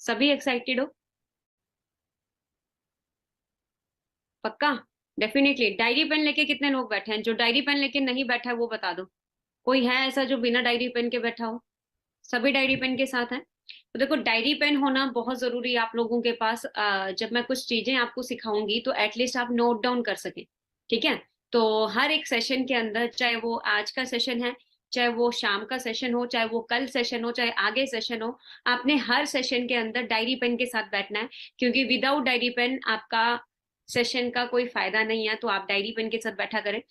सभी एक्साइटेड हो? पक्का? डेफिनेटली। डायरी पेन लेके कितने लोग बैठे हैं? जो डायरी पेन लेके नहीं बैठा है वो बता दो। कोई है ऐसा जो बिना डायरी पेन के बैठा हो? सभी डायरी पेन के साथ हैं? तो देखो, डायरी पेन होना बहुत जरूरी है आप लोगों के पास। जब मैं कुछ चीजें आपको सिखाऊंगी तो एटलीस्ट आप नोट डाउन कर सकें। ठीक है? तो हर एक सेशन के अंदर, चाहे वो आज का सेशन है, चाहे वो शाम का सेशन हो, चाहे वो कल सेशन हो, चाहे आगे सेशन हो, आपने हर सेशन के अंदर डायरी पेन के साथ बैठना है। क्योंकि विदाउट डायरी पेन आपका सेशन का कोई फायदा नहीं है। तो आप डायरी पेन के साथ बैठा करें।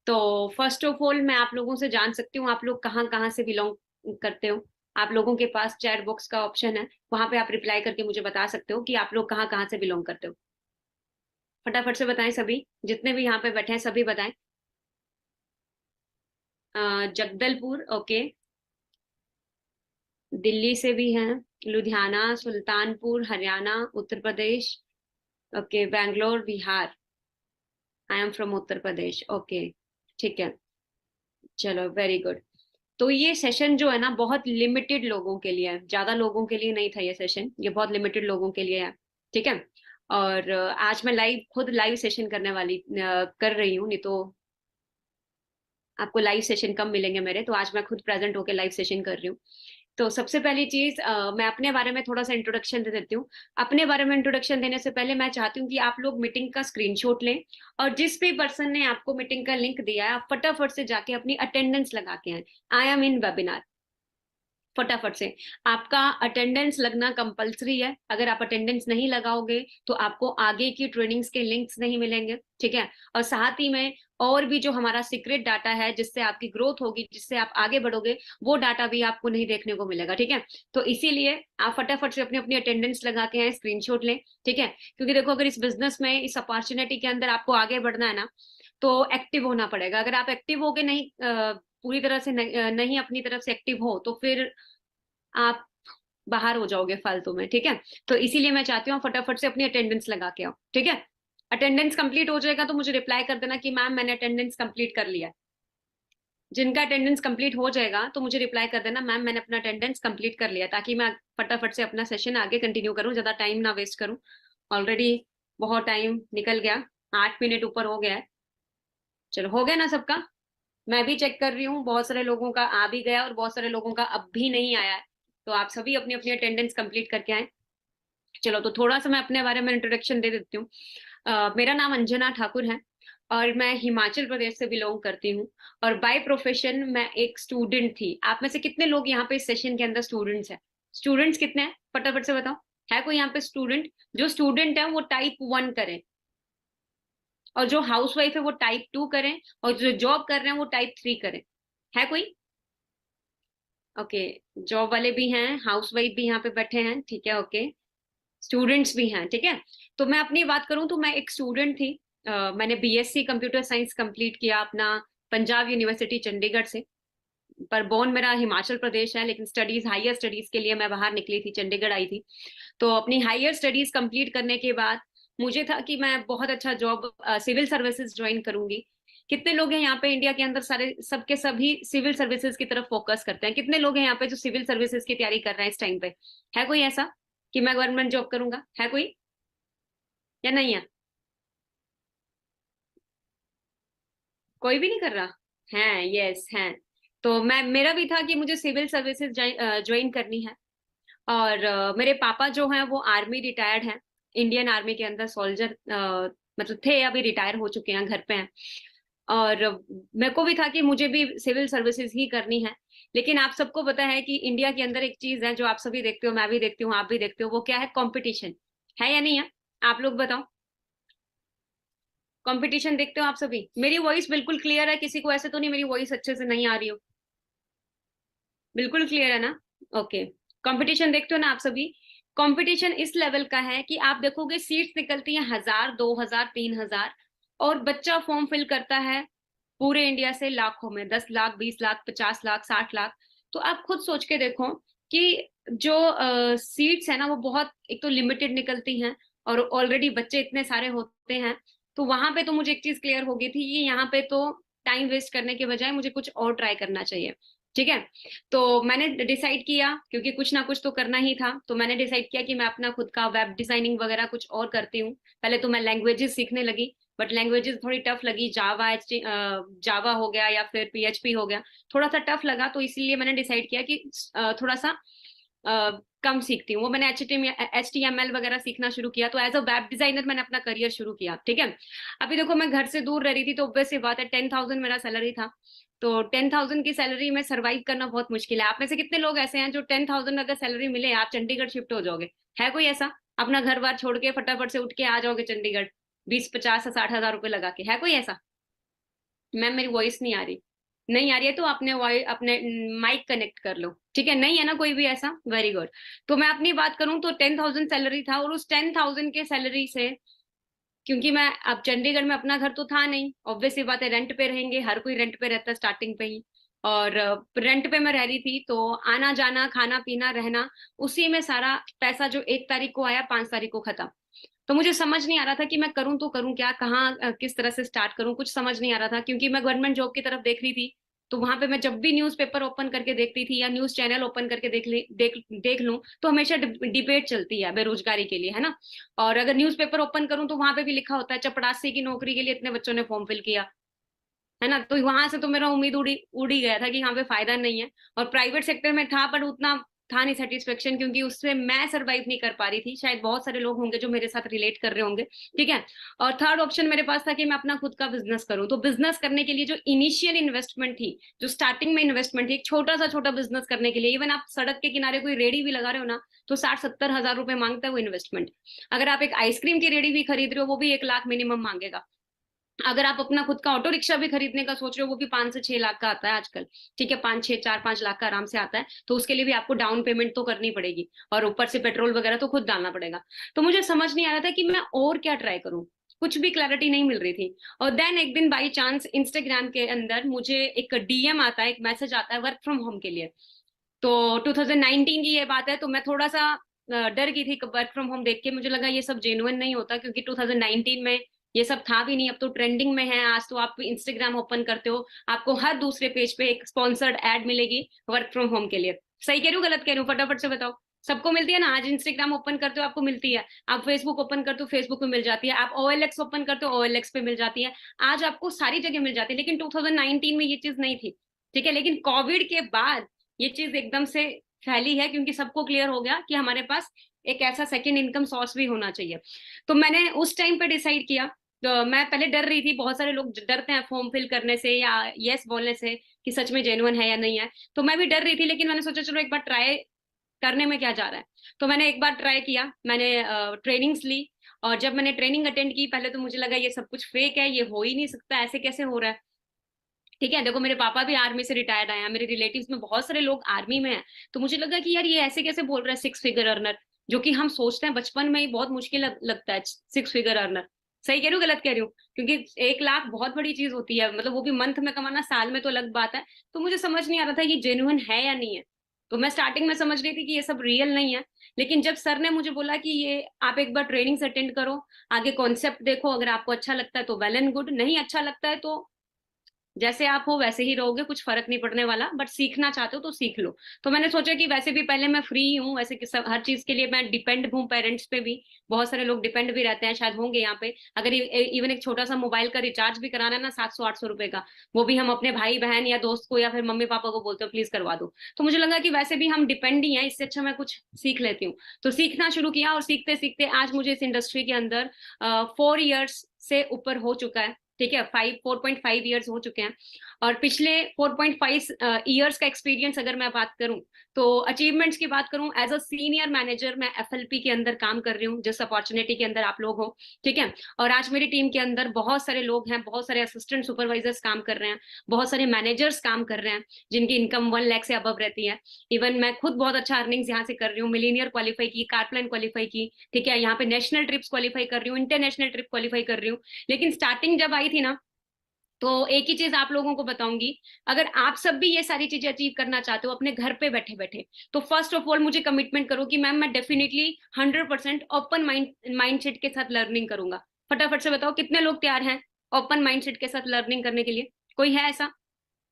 तो फर्स्ट ऑफ ऑल मैं आप लोगों से जान सकती हूँ आप लोग कहाँ कहाँ से बिलोंग करते हो। आप लोगों के पास चैट बॉक्स का ऑप्शन है, वहां पे आप रिप्लाई करके मुझे बता सकते हो कि आप लोग कहाँ कहाँ से बिलोंग करते हो। फटाफट से बताएं सभी, जितने भी यहाँ पे बैठे हैं सभी बताएं। जगदलपुर, ओके। दिल्ली से भी हैं। Ludhiana, Sultanpur, Haryana, Uttar Pradesh. Okay, Bangalore, Bihar. I am from Uttar Pradesh, okay. ठीक है, चलो वेरी गुड। तो ये सेशन जो है ना, बहुत लिमिटेड लोगों के लिए है, ज्यादा लोगों के लिए नहीं था ये सेशन, ये बहुत लिमिटेड लोगों के लिए है। ठीक है? और आज मैं खुद लाइव सेशन करने वाली कर रही हूँ, नहीं तो आपको लाइव सेशन कम मिलेंगे मेरे। तो आज मैं खुद प्रेजेंट होकर लाइव सेशन कर रही हूँ। तो सबसे पहली चीज, मैं अपने बारे में थोड़ा सा इंट्रोडक्शन दे देती हूँ। अपने बारे में इंट्रोडक्शन देने से पहले मैं चाहती हूँ कि आप लोग मीटिंग का स्क्रीनशॉट लें, और जिस भी पर्सन ने आपको मीटिंग का लिंक दिया है, आप फटाफट से जाके अपनी अटेंडेंस लगा के आए। I am in webinar. फटाफट से। आपका अटेंडेंस लगना कंपलसरी है। अगर आप अटेंडेंस नहीं लगाओगे तो आपको आगे की ट्रेनिंग्स के लिंक्स नहीं मिलेंगे। ठीक है? और साथ ही में और भी जो हमारा सीक्रेट डाटा है, जिससे आपकी ग्रोथ होगी, जिससे आप आगे बढ़ोगे, वो डाटा भी आपको नहीं देखने को मिलेगा। ठीक है? तो इसीलिए आप फटाफट से अपनी अपनी अटेंडेंस लगा के आए, स्क्रीनशॉट लें। ठीक है? क्योंकि देखो, अगर इस बिजनेस में, इस अपॉर्चुनिटी के अंदर आपको आगे बढ़ना है ना, तो एक्टिव होना पड़ेगा। अगर आप एक्टिव होगे नहीं, पूरी तरह से नहीं अपनी तरफ से एक्टिव हो, तो फिर आप बाहर हो जाओगे फालतू में। ठीक है? तो इसीलिए मैं चाहती हूँ फटाफट से अपनी अटेंडेंस लगा के आओ। ठीक है? अटेंडेंस कंप्लीट हो जाएगा तो मुझे रिप्लाई कर देना कि मैम मैंने अटेंडेंस कंप्लीट कर लिया। जिनका अटेंडेंस कंप्लीट हो जाएगा तो मुझे रिप्लाई कर देना, मैम मैंने अपना अटेंडेंस कंप्लीट कर लिया, ताकि मैं फटाफट से अपना सेशन आगे कंटिन्यू करूँ, ज्यादा टाइम ना वेस्ट करूँ। ऑलरेडी बहुत टाइम निकल गया, 8 मिनट ऊपर हो गया है। चलो, हो गया ना सबका? मैं भी चेक कर रही हूँ, बहुत सारे लोगों का आ भी गया और बहुत सारे लोगों का अब भी नहीं आया है। तो आप सभी अपनी अपनी अटेंडेंस कंप्लीट करके आए। चलो, तो थोड़ा सा मैं अपने बारे में इंट्रोडक्शन दे देती हूँ। मेरा नाम अंजना ठाकुर है, और मैं हिमाचल प्रदेश से बिलोंग करती हूँ। और बाय प्रोफेशन मैं एक स्टूडेंट थी। आप में से कितने लोग यहाँ पे इस सेशन के अंदर स्टूडेंट्स हैं? स्टूडेंट्स कितने हैं फटाफट से बताओ। है कोई यहाँ पे स्टूडेंट? जो स्टूडेंट है वो टाइप 1 करें, और जो हाउस वाइफ है वो टाइप 2 करें, और जो जॉब कर रहे हैं वो टाइप 3 करें। है कोई? ओके। जॉब वाले भी हैं, हाउस वाइफ भी यहाँ पे बैठे हैं। ठीक है, ओके। स्टूडेंट्स भी हैं। ठीक है? तो मैं अपनी बात करूं तो मैं एक स्टूडेंट थी। मैंने बीएससी कंप्यूटर साइंस कंप्लीट किया अपना पंजाब यूनिवर्सिटी चंडीगढ़ से। पर बोर्न मेरा हिमाचल प्रदेश है, लेकिन स्टडीज, हायर स्टडीज के लिए मैं बाहर निकली थी, चंडीगढ़ आई थी। तो अपनी हायर स्टडीज कंप्लीट करने के बाद मुझे था कि मैं बहुत अच्छा जॉब सिविल सर्विसेज ज्वाइन करूंगी। कितने लोग हैं यहाँ पे इंडिया के अंदर, सारे सबके सभी सिविल सर्विसेज की तरफ फोकस करते हैं? कितने लोग हैं यहाँ पे जो सिविल सर्विसेज की तैयारी कर रहे हैं इस टाइम पे? है कोई ऐसा कि मैं गवर्नमेंट जॉब करूंगा? है कोई या नहीं है? कोई भी नहीं कर रहा है? यस है। तो मैं, मेरा भी था कि मुझे सिविल सर्विसेज ज्वाइन करनी है। और मेरे पापा जो हैं वो आर्मी रिटायर्ड हैं, इंडियन आर्मी के अंदर सोल्जर मतलब थे, अभी रिटायर हो चुके हैं, घर पे हैं। और मेरे को भी था कि मुझे भी सिविल सर्विसेज ही करनी है। लेकिन आप सबको पता है कि इंडिया के अंदर एक चीज है जो आप सभी देखते हो, मैं भी देखती हूँ, आप भी देखते हो, वो क्या है? कंपटीशन। है या नहीं है? आप लोग बताओ। कंपटीशन देखते हो आप सभी? मेरी वॉइस बिल्कुल क्लियर है? किसी को ऐसे तो नहीं मेरी वॉइस अच्छे से नहीं आ रही हो? बिल्कुल क्लियर है ना? ओके। कंपटीशन देखते हो ना आप सभी? कंपटीशन इस लेवल का है कि आप देखोगे सीट्स निकलती हैं 1000, 2000, 3000, और बच्चा फॉर्म फिल करता है पूरे इंडिया से लाखों में, 10 लाख, 20 लाख, 50 लाख, 60 लाख। तो आप खुद सोच के देखो कि जो सीट्स है ना वो बहुत, एक तो लिमिटेड निकलती हैं, और ऑलरेडी बच्चे इतने सारे होते हैं। तो वहां पे तो मुझे एक चीज क्लियर हो गई थी कि यहाँ पे तो टाइम वेस्ट करने के बजाय मुझे कुछ और ट्राई करना चाहिए। ठीक है। तो मैंने डिसाइड किया, क्योंकि कुछ ना कुछ तो करना ही था, तो मैंने डिसाइड किया कि मैं अपना खुद का वेब डिजाइनिंग वगैरह कुछ और करती हूँ। पहले तो मैं लैंग्वेजेस सीखने लगी, बट लैंग्वेजेस थोड़ी टफ लगी। जावा हो गया या फिर पीएचपी हो गया, थोड़ा सा टफ लगा, तो इसीलिए मैंने डिसाइड किया कि थोड़ा सा कम सीखती हूँ। वो मैंने HTML वगैरह सीखना शुरू किया, तो एज अ वेब डिजाइनर मैंने अपना करियर शुरू किया। ठीक है। अभी देखो, मैं घर से दूर रह रही थी, तो ऑब्वियस सी बात है, 10,000 मेरा सैलरी था। तो 10,000 की सैलरी में सरवाइव करना बहुत मुश्किल है। आप में से कितने लोग ऐसे हैं जो 10,000 अगर सैलरी मिले, आप चंडीगढ़ शिफ्ट हो जाओगे? है कोई ऐसा? अपना घर बार छोड़ के फटाफट से उठ के आ जाओगे चंडीगढ़, 20, 50 या 60 हजार रुपए लगा के? है कोई ऐसा? मैम, मेरी वॉइस नहीं आ रही? नहीं आ रही है तो अपने वॉइस, अपने माइक कनेक्ट कर लो। ठीक है, नहीं है ना कोई भी ऐसा? Very good. तो मैं अपनी बात करूं तो 10,000 सैलरी था, और उस 10,000 के सैलरी से, क्योंकि मैं अब चंडीगढ़ में अपना घर तो था नहीं, ऑब्वियस सी बात है, रेंट पे रहेंगे, हर कोई रेंट पे रहता है स्टार्टिंग पे ही। और रेंट पे मैं रह रही थी, तो आना जाना, खाना पीना, रहना, उसी में सारा पैसा जो 1 तारीख को आया, 5 तारीख को खत्म। तो मुझे समझ नहीं आ रहा था कि मैं करूं तो करूं क्या, कहाँ किस तरह से स्टार्ट करूं, कुछ समझ नहीं आ रहा था, क्योंकि मैं गवर्नमेंट जॉब की तरफ देख रही थी। तो वहां पे मैं जब भी न्यूज़पेपर ओपन करके देखती थी या न्यूज चैनल ओपन करके देख लूं, तो हमेशा डिबेट चलती है बेरोजगारी के लिए, है ना। और अगर न्यूज़पेपर ओपन करूं तो वहां पे भी लिखा होता है चपरासी की नौकरी के लिए इतने बच्चों ने फॉर्म फिल किया, है ना। तो वहां से तो मेरा उम्मीद उड़ी उड़ी गया था कि यहाँ पे फायदा नहीं है। और प्राइवेट सेक्टर में था, पर उतना था नहीं सेटिस्फेक्शन, क्योंकि उससे मैं सरवाइव नहीं कर पा रही थी। शायद बहुत सारे लोग होंगे जो मेरे साथ रिलेट कर रहे होंगे। ठीक है। और थर्ड ऑप्शन मेरे पास था कि मैं अपना खुद का बिजनेस करूं। तो बिजनेस करने के लिए जो इनिशियल इन्वेस्टमेंट थी, जो स्टार्टिंग में इन्वेस्टमेंट थी, एक छोटा बिजनेस करने के लिए, इवन आप सड़क के किनारे कोई रेडी भी लगा रहे हो ना, तो 60-70 हजार रुपए मांगता है वो इन्वेस्टमेंट। अगर आप एक आइसक्रीम की रेडी भी खरीद रहे हो, वो भी 1 लाख मिनिमम मांगेगा। अगर आप अपना खुद का ऑटो रिक्शा भी खरीदने का सोच रहे हो, वो भी 5 से 6 लाख का आता है आजकल। ठीक है, 5-6, 4-5 लाख का आराम से आता है। तो उसके लिए भी आपको डाउन पेमेंट तो करनी पड़ेगी, और ऊपर से पेट्रोल वगैरह तो खुद डालना पड़ेगा। तो मुझे समझ नहीं आ रहा था कि मैं और क्या ट्राई करूं, कुछ भी क्लैरिटी नहीं मिल रही थी। और देन एक दिन बाई चांस इंस्टाग्राम के अंदर मुझे एक डीएम आता है, एक मैसेज आता है वर्क फ्रॉम होम के लिए। तो 2019 की ये बात है, तो मैं थोड़ा सा डर गई थी वर्क फ्रॉम होम देख के। मुझे लगा ये सब जेन्युइन नहीं होता, क्योंकि 2019 में ये सब था भी नहीं। अब तो ट्रेंडिंग में है। आज तो आप इंस्टाग्राम ओपन करते हो, आपको हर दूसरे पेज पे एक स्पॉन्सर्ड एड मिलेगी वर्क फ्रॉम होम के लिए। सही कह रही हूँ, गलत कह रही हूँ? फटाफट से बताओ। सबको मिलती है ना? आज इंस्टाग्राम ओपन करते हो, आपको मिलती है। आप फेसबुक ओपन करते हो, फेसबुक पे मिल जाती है। आप OLX ओपन करते हो, OLX पे मिल जाती है। आज आपको सारी जगह मिल जाती है, लेकिन 2019 में ये चीज नहीं थी। ठीक है। लेकिन कोविड के बाद ये चीज एकदम से फैली है, क्योंकि सबको क्लियर हो गया कि हमारे पास एक ऐसा सेकेंड इनकम सोर्स भी होना चाहिए। तो मैंने उस टाइम पे डिसाइड किया। तो मैं पहले डर रही थी, बहुत सारे लोग डरते हैं फॉर्म फिल करने से या यस बोलने से कि सच में जेन्युइन है या नहीं है। तो मैं भी डर रही थी, लेकिन मैंने सोचा चलो एक बार ट्राई करने में क्या जा रहा है। तो मैंने एक बार ट्राई किया, मैंने ट्रेनिंग्स ली। और जब मैंने ट्रेनिंग अटेंड की, पहले तो मुझे लगा ये सब कुछ फेक है, ये हो ही नहीं सकता, ऐसे कैसे हो रहा है। ठीक है। देखो, मेरे पापा भी आर्मी से रिटायर्ड आए हैं, मेरे रिलेटिव्स में बहुत सारे लोग आर्मी में हैं। तो मुझे लगा कि यार ये ऐसे कैसे बोल रहा है 6 फिगर अर्नर, जो कि हम सोचते हैं बचपन में ही बहुत मुश्किल लगता है 6 फिगर अर्नर। सही कह रही हूँ, गलत कह रही हूँ? क्योंकि 1 लाख बहुत बड़ी चीज होती है, मतलब वो भी मंथ में कमाना, साल में तो अलग बात है। तो मुझे समझ नहीं आ रहा था ये जेन्युइन है या नहीं है। तो मैं स्टार्टिंग में समझ रही थी कि ये सब रियल नहीं है। लेकिन जब सर ने मुझे बोला कि ये आप एक बार ट्रेनिंग्स अटेंड करो, आगे कॉन्सेप्ट देखो, अगर आपको अच्छा लगता है तो वेल एंड गुड, नहीं अच्छा लगता है तो जैसे आप हो वैसे ही रहोगे, कुछ फर्क नहीं पड़ने वाला, बट सीखना चाहते हो तो सीख लो। तो मैंने सोचा कि वैसे भी पहले मैं फ्री हूँ, वैसे कि सब हर चीज के लिए मैं डिपेंड हूँ पेरेंट्स पे भी। बहुत सारे लोग डिपेंड भी रहते हैं, शायद होंगे यहाँ पे। अगर इवन एक छोटा सा मोबाइल का रिचार्ज भी कराना है ना, 700-800 रुपए का, वो भी हम अपने भाई बहन या दोस्त को या फिर मम्मी पापा को बोलते हो प्लीज करवा दो। तो मुझे लगा कि वैसे भी हम डिपेंड ही हैं, इससे अच्छा मैं कुछ सीख लेती हूँ। तो सीखना शुरू किया, और सीखते सीखते आज मुझे इस इंडस्ट्री के अंदर 4 इयर्स से ऊपर हो चुका है। ठीक है, 4.5 इयर्स हो चुके हैं। और पिछले 4.5 इयर्स का एक्सपीरियंस अगर मैं बात करूं, तो अचीवमेंट्स की बात करूं, एज अ सीनियर मैनेजर मैं FLP के अंदर काम कर रही हूँ, जिस अपॉर्चुनिटी के अंदर आप लोग हो। ठीक है। और आज मेरी टीम के अंदर बहुत सारे लोग हैं, बहुत सारे असिस्टेंट सुपरवाइजर्स काम कर रहे हैं, बहुत सारे मैनेजर्स काम कर रहे हैं, जिनकी इनकम 1 लाख से अबव रहती है। इवन मैं खुद बहुत अच्छा अर्निंग्स यहाँ से कर रही हूँ, मिलीनियर क्वालिफाई की, कारप्लान क्वालिफाई की। ठीक है, यहाँ पे नेशनल ट्रिप्स क्वालिफाई कर रही हूँ, इंटरनेशनल ट्रिप क्वालिफाई कर रही हूँ। लेकिन स्टार्टिंग जब आई थी ना, तो एक ही चीज आप लोगों को बताऊंगी, अगर आप सब भी ये सारी चीजें अचीव करना चाहते हो अपने घर पे बैठे बैठे, तो फर्स्ट ऑफ ऑल मुझे कमिटमेंट करो कि मैम मैं डेफिनेटली 100% ओपन माइंडसेट के साथ लर्निंग करूंगा। फटाफट से बताओ कितने लोग तैयार हैं ओपन माइंडसेट के साथ लर्निंग करने के लिए? कोई है ऐसा?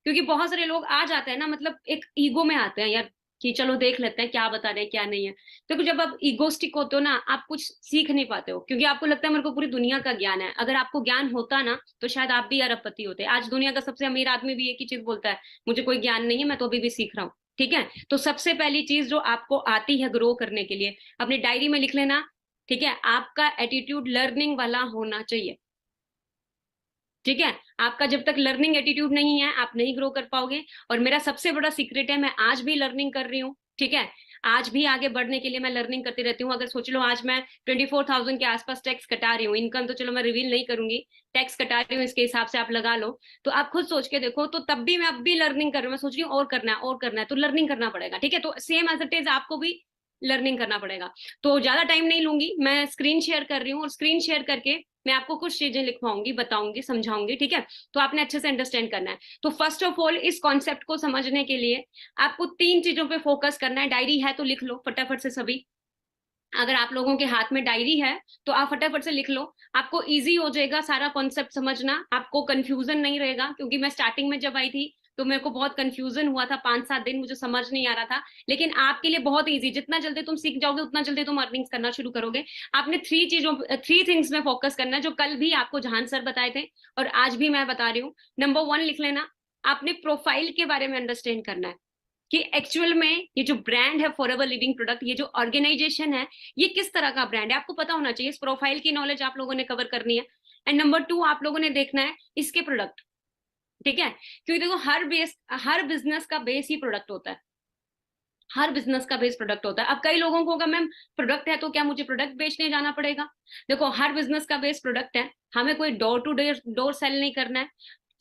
क्योंकि बहुत सारे लोग आ जाते हैं ना, मतलब एक ईगो में आते हैं यार कि चलो देख लेते हैं क्या बता रहे हैं क्या नहीं है। तो जब आप ईगोस्टिक होते हो ना, आप कुछ सीख नहीं पाते हो, क्योंकि आपको लगता है मेरे को पूरी दुनिया का ज्ञान है। अगर आपको ज्ञान होता ना तो शायद आप भी अरबपति होते। आज दुनिया का सबसे अमीर आदमी भी एक ही चीज बोलता है, मुझे कोई ज्ञान नहीं है, मैं तो अभी भी सीख रहा हूँ। ठीक है, तो सबसे पहली चीज जो आपको आती है ग्रो करने के लिए, अपनी डायरी में लिख लेना। ठीक है, आपका एटीट्यूड लर्निंग वाला होना चाहिए। ठीक है, आपका जब तक लर्निंग एटीट्यूड नहीं है आप नहीं ग्रो कर पाओगे। और मेरा सबसे बड़ा सीक्रेट है, मैं आज भी लर्निंग कर रही हूँ। ठीक है, आज भी आगे बढ़ने के लिए मैं लर्निंग करती रहती हूँ। अगर सोच लो आज मैं 24,000 के आसपास टैक्स कटा रही हूँ, इनकम तो चलो मैं रिवील नहीं करूंगी, टैक्स कटा रही हूँ, इसके हिसाब से आप लगा लो। तो आप खुद सोच के देखो, तो तब भी मैं अब भी लर्निंग कर रही हूँ, मैं सोच रही हूँ और करना है और करना है, तो लर्निंग करना पड़ेगा। ठीक है, तो सेम एज इट इज आपको भी लर्निंग करना पड़ेगा। तो ज्यादा टाइम नहीं लूंगी, मैं स्क्रीन शेयर कर रही हूँ, और स्क्रीन शेयर करके मैं आपको कुछ चीजें लिखवाऊंगी, बताऊंगी, समझाऊंगी। ठीक है, तो आपने अच्छे से अंडरस्टैंड करना है। तो फर्स्ट ऑफ ऑल इस कॉन्सेप्ट को समझने के लिए आपको 3 चीजों पे फोकस करना है। डायरी है तो लिख लो फटाफट से सभी। अगर आप लोगों के हाथ में डायरी है तो आप फटाफट से लिख लो, आपको इजी हो जाएगा सारा कॉन्सेप्ट समझना, आपको कंफ्यूजन नहीं रहेगा। क्योंकि मैं स्टार्टिंग में जब आई थी तो मेरे को बहुत कंफ्यूजन हुआ था, 5-7 दिन मुझे समझ नहीं आ रहा था। लेकिन आपके लिए बहुत इजी, जितना जल्दी तुम सीख जाओगे उतना जल्दी तुम अर्निंग्स करना शुरू करोगे। आपने 3 थिंग्स में फोकस करना है, जो कल भी आपको जहान सर बताए थे और आज भी मैं बता रही हूँ। नंबर 1 लिख लेना, आपने प्रोफाइल के बारे में अंडरस्टैंड करना है कि एक्चुअल में ये जो ब्रांड है फॉरएवर लिविंग प्रोडक्ट, ये जो ऑर्गेनाइजेशन है, ये किस तरह का ब्रांड है, आपको पता होना चाहिए। इस प्रोफाइल की नॉलेज आप लोगों ने कवर करनी है। एंड नंबर 2 आप लोगों ने देखना है इसके प्रोडक्ट। ठीक है, क्योंकि देखो हर बिजनेस का बेस ही प्रोडक्ट होता है। हर बिजनेस का बेस प्रोडक्ट होता है। अब कई लोगों को होगा मैम प्रोडक्ट है तो क्या मुझे प्रोडक्ट बेचने जाना पड़ेगा? देखो हर बिजनेस का बेस प्रोडक्ट है, हमें कोई door to door door sale नहीं करना है।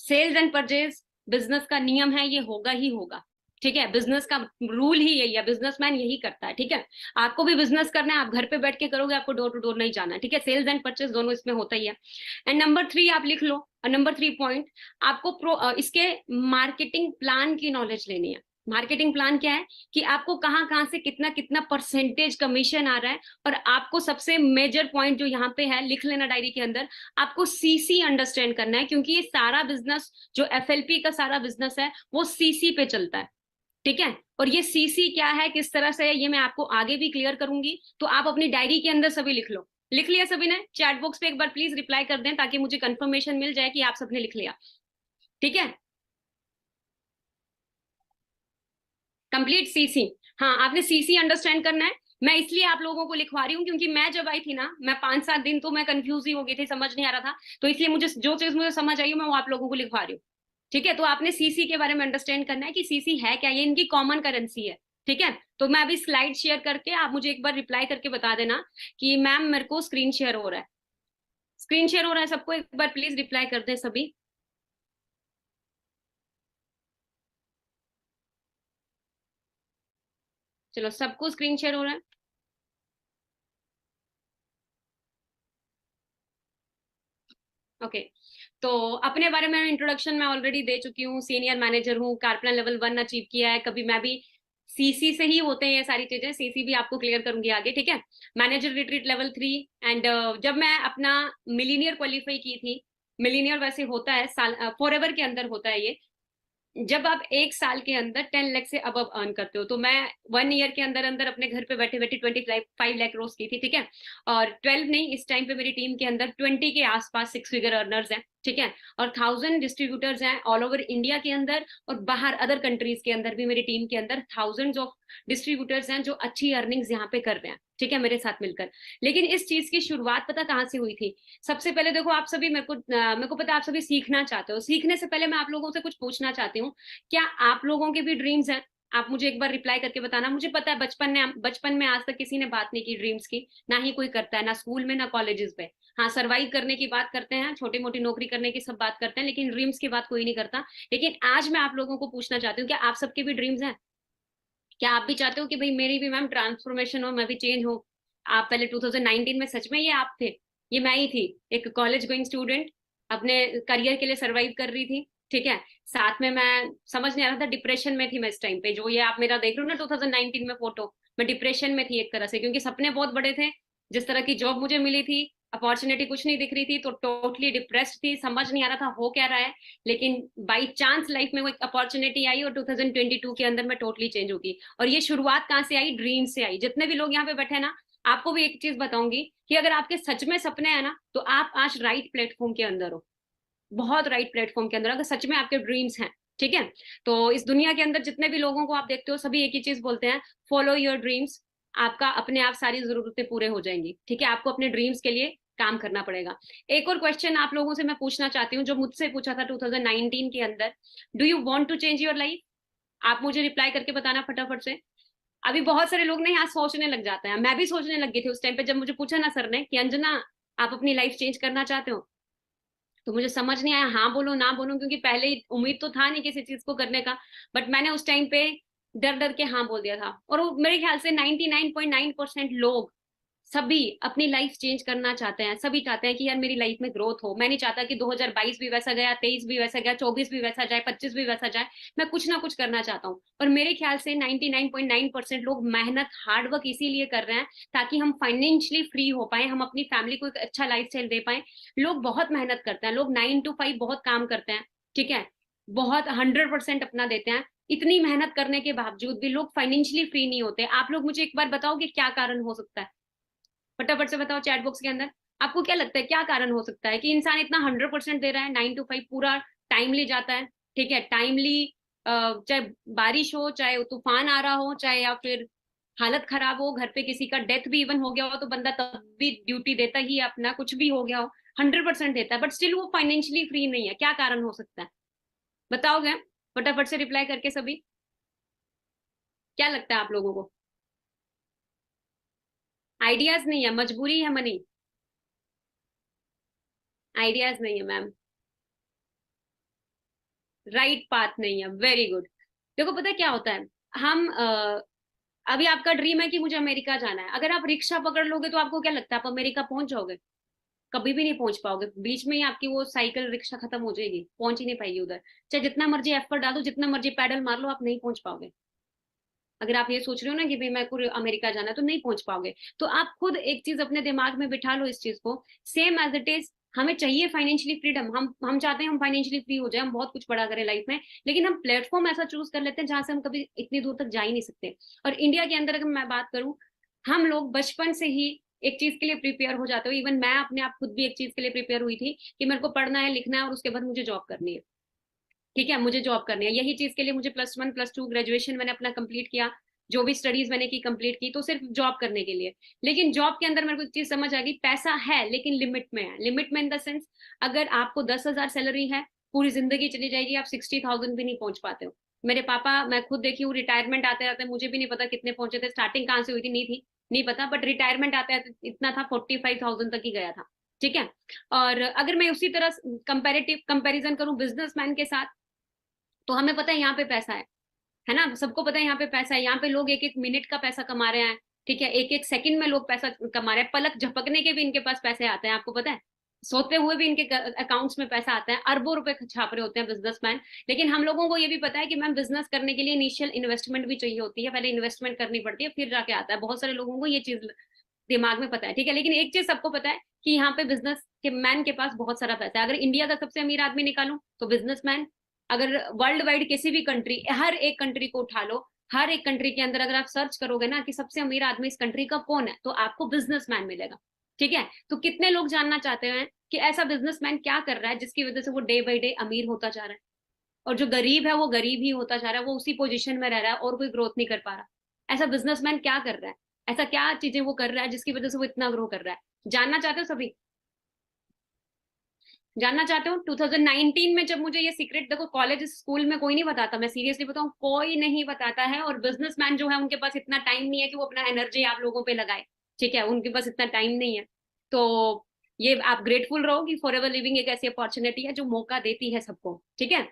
सेल्स एंड परचेज बिजनेस का नियम है, ये होगा ही होगा। ठीक है, बिजनेस का रूल ही यही है, बिजनेसमैन यही करता है। ठीक है, आपको भी बिजनेस करना है, आप घर पे बैठ के करोगे, आपको डोर टू डोर नहीं जाना है। ठीक है, सेल्स एंड परचेज दोनों इसमें होता ही है। एंड नंबर 3 आप लिख लो, और नंबर 3 पॉइंट, आपको इसके मार्केटिंग प्लान की नॉलेज लेनी है। मार्केटिंग प्लान क्या है कि आपको कहाँ कहाँ से कितना कितना परसेंटेज कमीशन आ रहा है। और आपको सबसे मेजर पॉइंट जो यहाँ पे है, लिख लेना डायरी के अंदर, आपको सीसी अंडरस्टैंड करना है। क्योंकि ये सारा बिजनेस जो एफएलपी का सारा बिजनेस है वो सीसी पे चलता है। ठीक है, और ये सीसी क्या है, किस तरह से है, ये मैं आपको आगे भी क्लियर करूंगी। तो आप अपनी डायरी के अंदर सभी लिख लो। लिख लिया सभी ने? चैट बॉक्स पे एक बार प्लीज रिप्लाई कर दें ताकि मुझे कंफर्मेशन मिल जाए कि आप सबने लिख लिया। ठीक है, कंप्लीट सीसी। हाँ, आपने सीसी अंडरस्टैंड करना है। मैं इसलिए आप लोगों को लिखवा रही हूँ क्योंकि मैं जब आई थी ना, मैं 5-7 दिन तो मैं कंफ्यूज ही हो गई थी, समझ नहीं आ रहा था। तो इसलिए मुझे जो चीज मुझे समझ आई मैं वो आप लोगों को लिखवा रही हूँ। ठीक है, तो आपने सीसी के बारे में अंडरस्टैंड करना है कि सीसी है क्या, ये इनकी कॉमन करेंसी है। ठीक है, तो मैं अभी स्लाइड शेयर करके आप मुझे एक बार रिप्लाई करके बता देना कि मैम मेरे को स्क्रीन शेयर हो रहा है। स्क्रीन शेयर हो रहा है सबको? एक बार प्लीज रिप्लाई कर दें सभी। चलो, सबको स्क्रीन शेयर हो रहा है। ओके, तो अपने बारे में इंट्रोडक्शन मैं ऑलरेडी दे चुकी हूँ। सीनियर मैनेजर हूँ, कारप्लान लेवल 1 अचीव किया है। कभी मैं भी सीसी से ही होते हैं ये सारी चीजें, सीसी भी आपको क्लियर करूंगी आगे। ठीक है, मैनेजर रिट्रीट लेवल 3। एंड जब मैं अपना मिलीनियर क्वालिफाई की थी, मिलीनियर वैसे होता है साल फॉरएवर के अंदर होता है ये, जब आप 1 साल के अंदर 10 लाख से अब अर्न करते हो। तो मैं 1 ईयर के अंदर अंदर अपने घर पे बैठे बैठे 25 लाख रोज की थी। ठीक है, और 12 नहीं, इस टाइम पे मेरी टीम के अंदर 20 के आसपास 6 फिगर अर्नर्स हैं। ठीक है, और 1000 डिस्ट्रीब्यूटर्स हैं ऑल ओवर इंडिया के अंदर, और बाहर अदर कंट्रीज के अंदर भी मेरी टीम के अंदर थाउजेंड्स ऑफ डिस्ट्रीब्यूटर्स हैं जो अच्छी अर्निंग्स यहाँ पे कर रहे हैं। ठीक है, मेरे साथ मिलकर। लेकिन इस चीज की शुरुआत पता कहाँ से हुई थी? सबसे पहले देखो, आप सभी मेरे को पता है आप सभी सीखना चाहते हो। सीखने से पहले मैं आप लोगों से कुछ पूछना चाहती हूँ, क्या आप लोगों के भी ड्रीम्स हैं? आप मुझे एक बार रिप्लाई करके बताना। मुझे पता है बचपन में आज तक किसी ने बात नहीं की ड्रीम्स की, ना ही कोई करता है, ना स्कूल में ना कॉलेजेस पे। हाँ, सर्वाइव करने की बात करते हैं, छोटी मोटी नौकरी करने की सब बात करते हैं, लेकिन ड्रीम्स की बात कोई नहीं करता। लेकिन आज मैं आप लोगों को पूछना चाहती हूँ, क्या आप सबके भी ड्रीम्स हैं? क्या आप भी चाहते हो कि भाई मेरी भी मैम ट्रांसफॉर्मेशन हो, मैं भी चेंज हो? आप पहले 2019 में सच में ये आप थे? ये मैं ही थी, एक कॉलेज गोइंग स्टूडेंट, अपने करियर के लिए सरवाइव कर रही थी। ठीक है, साथ में मैं समझ नहीं आ रहा था, डिप्रेशन में थी मैं इस टाइम पे। जो ये आप मेरा देख रहे हो ना 2019 में फोटो, मैं डिप्रेशन में थी एक तरह से, क्योंकि सपने बहुत बड़े थे। जिस तरह की जॉब मुझे मिली थी अपॉर्चुनिटी कुछ नहीं दिख रही थी, तो टोटली डिप्रेस्ड थी, समझ नहीं आ रहा था हो क्या रहा है। लेकिन बाई चांस लाइफ में वो एक अपॉर्चुनिटी आई और 2022 के अंदर मैं टोटली चेंज होगी। और ये शुरुआत कहाँ से आई? ड्रीम से आई। जितने भी लोग यहाँ पे बैठे हैं ना, आपको भी एक चीज बताऊंगी कि अगर आपके सच में सपने हैं ना, तो आप आज राइट प्लेटफॉर्म के अंदर हो, बहुत राइट प्लेटफॉर्म के अंदर, अगर सच में आपके ड्रीम्स हैं। ठीक है, तो इस दुनिया के अंदर जितने भी लोगों को आप देखते हो, सभी एक ही चीज बोलते हैं, फॉलो योर ड्रीम्स। आपका अपने आप सारी जरूरतें पूरे हो जाएंगी। ठीक है, आपको अपने ड्रीम्स के लिए काम करना पड़ेगा। एक और क्वेश्चन आप लोगों से मैं पूछना चाहती हूँ, जो मुझसे पूछा था 2019 के अंदर, do you want to change your life? आप मुझे रिप्लाई करके बताना फटाफट से। अभी बहुत सारे लोग ना यहाँ सोचने लग जाते हैं, मैं भी सोचने लग गई थी उस टाइम पे जब मुझे पूछा ना सर ने कि अंजना, आप अपनी लाइफ चेंज करना चाहते हो, तो मुझे समझ नहीं आया हाँ बोलूं ना बोलूं, क्योंकि पहले ही उम्मीद तो था नहीं किसी चीज को करने का। बट मैंने उस टाइम पे डर डर के हाँ बोल दिया था। और वो मेरे ख्याल से 99.9% लोग, सभी अपनी लाइफ चेंज करना चाहते हैं। सभी चाहते हैं कि यार मेरी लाइफ में ग्रोथ हो। मैं नहीं चाहता कि 2022 भी वैसा गया, 23 भी वैसा गया, 24 भी वैसा जाए, 25 भी वैसा जाए। मैं कुछ ना कुछ करना चाहता हूँ। और मेरे ख्याल से 99.9% लोग मेहनत, हार्डवर्क इसीलिए कर रहे हैं ताकि हम फाइनेंशियली फ्री हो पाए, हम अपनी फैमिली को एक अच्छा लाइफस्टाइल दे पाए। लोग बहुत मेहनत करते हैं, लोग 9 to 5 बहुत काम करते हैं। ठीक है, बहुत 100% अपना देते हैं। इतनी मेहनत करने के बावजूद भी लोग फाइनेंशियली फ्री नहीं होते। आप लोग मुझे एक बार बताओ कि क्या कारण हो सकता है? फटाफट से बताओ चैट बॉक्स के अंदर। आपको क्या लगता है क्या कारण हो सकता है कि इंसान इतना 100% दे रहा है, 9 to 5 पूरा टाइमली जाता है? ठीक है, टाइमली, चाहे बारिश हो, चाहे तूफान आ रहा हो, चाहे या फिर हालत खराब हो, घर पे किसी का डेथ भी इवन हो गया हो, तो बंदा तब भी ड्यूटी देता ही है अपना, कुछ भी हो गया हो 100% देता है, बट स्टिल वो फाइनेंशियली फ्री नहीं है। क्या कारण हो सकता है? बताओगे फटाफट से रिप्लाई करके सभी? क्या लगता है आप लोगों को? आइडियाज नहीं है, मजबूरी है मनी? आइडियाज नहीं है मैम, राइट पाथ नहीं है। Very good. देखो पता है क्या होता है, हम अभी आपका ड्रीम है कि मुझे अमेरिका जाना है। अगर आप रिक्शा पकड़ लोगे तो आपको क्या लगता है आप अमेरिका पहुंच जाओगे? कभी भी नहीं पहुंच पाओगे। बीच में ही आपकी वो साइकिल रिक्शा खत्म हो जाएगी, पहुंच ही नहीं पाएगी उधर। चाहे जितना मर्जी एफर्ट डालो, जितना मर्जी पैडल मार लो, आप नहीं पहुंच पाओगे। अगर आप ये सोच रहे हो ना कि भाई मैं को अमेरिका जाना है, तो नहीं पहुंच पाओगे। तो आप खुद एक चीज अपने दिमाग में बिठा लो इस चीज को, सेम एज इट इज। हमें चाहिए फाइनेंशियली फ्रीडम, हम चाहते हैं हम फाइनेंशियली फ्री हो जाए, हम बहुत कुछ बड़ा करें लाइफ में। लेकिन हम प्लेटफॉर्म ऐसा चूज कर लेते हैं जहां से हम कभी इतनी दूर तक जा ही नहीं सकते। और इंडिया के अंदर अगर मैं बात करूं, हम लोग बचपन से ही एक चीज के लिए प्रिपेयर हो जाते हो। इवन मैं अपने आप खुद भी एक चीज के लिए प्रिपेयर हुई थी कि मेरे को पढ़ना है, लिखना है, और उसके बाद मुझे जॉब करनी है। ठीक है, मुझे जॉब करनी है, यही चीज के लिए मुझे +1 +2 ग्रेजुएशन मैंने अपना कंप्लीट किया। जो भी स्टडीज मैंने की कंप्लीट की, तो सिर्फ जॉब करने के लिए। लेकिन जॉब के अंदर मेरे को एक चीज समझ आ गई, पैसा है लेकिन लिमिट में है। लिमिट में इन द सेंस, अगर आपको 10,000 सैलरी है, पूरी जिंदगी चली जाएगी, आप 60,000 भी नहीं पहुंच पाते हो। मेरे पापा, मैं खुद देखी हूँ, रिटायरमेंट आते आते मुझे भी नहीं पता कितने पहुंचे थे, स्टार्टिंग कहाँ से हुई थी नहीं थी, नहीं पता, बट रिटायरमेंट आते आते इतना था, 45,000 तक ही गया था। ठीक है। और अगर मैं उसी तरह कंपेरेटिव कंपैरिजन करूं बिजनेसमैन के साथ, तो हमें पता है यहाँ पे पैसा है ना, सबको पता है यहाँ पे पैसा है। यहाँ पे लोग एक एक मिनट का पैसा कमा रहे हैं। ठीक है, एक एक सेकंड में लोग पैसा कमा रहे हैं, पलक झपकने के भी इनके पास पैसे आते हैं, आपको पता है। सोते हुए भी इनके अकाउंट्स में पैसा आता है, अरबों रुपए छाप रहे होते हैं बिजनेसमैन। लेकिन हम लोगों को ये भी पता है कि मैम बिजनेस करने के लिए इनिशियल इन्वेस्टमेंट भी चाहिए होती है, पहले इन्वेस्टमेंट करनी पड़ती है, फिर जाके आता है। बहुत सारे लोगों को ये चीज दिमाग में पता है। ठीक है, लेकिन एक चीज सबको पता है कि यहाँ पे बिजनेस के मैन के पास बहुत सारा पैसा है। अगर इंडिया का सबसे अमीर आदमी निकालूं तो बिजनेसमैन। अगर वर्ल्ड वाइड किसी भी कंट्री, हर एक कंट्री को उठा लो, हर एक कंट्री के अंदर अगर आप सर्च करोगे ना कि सबसे अमीर आदमी इस कंट्री का कौन है, तो आपको बिजनेसमैन मिलेगा। ठीक है, तो कितने लोग जानना चाहते हैं कि ऐसा बिजनेसमैन क्या कर रहा है जिसकी वजह से वो डे बाई डे अमीर होता जा रहा है, और जो गरीब है वो गरीब ही होता जा रहा है, वो उसी पोजीशन में रह रहा है और कोई ग्रोथ नहीं कर पा रहा। ऐसा बिजनेसमैन क्या कर रहा है? ऐसा क्या चीजें वो कर रहा है जिसकी वजह से वो इतना ग्रो कर रहा है? जानना चाहते हो सभी? जानना चाहते हो? 2019 में जब मुझे ये सीक्रेट, देखो कॉलेज स्कूल में कोई नहीं बताता, मैं सीरियसली बताऊं, कोई नहीं बताता है। और बिजनेसमैन जो है उनके पास इतना टाइम नहीं है कि वो अपना एनर्जी आप लोगों पे लगाए। ठीक है, उनके पास इतना टाइम नहीं है। तो ये आप ग्रेटफुल रहो कि फॉर एवर लिविंग एक ऐसी अपॉर्चुनिटी है जो मौका देती है सबको। ठीक है,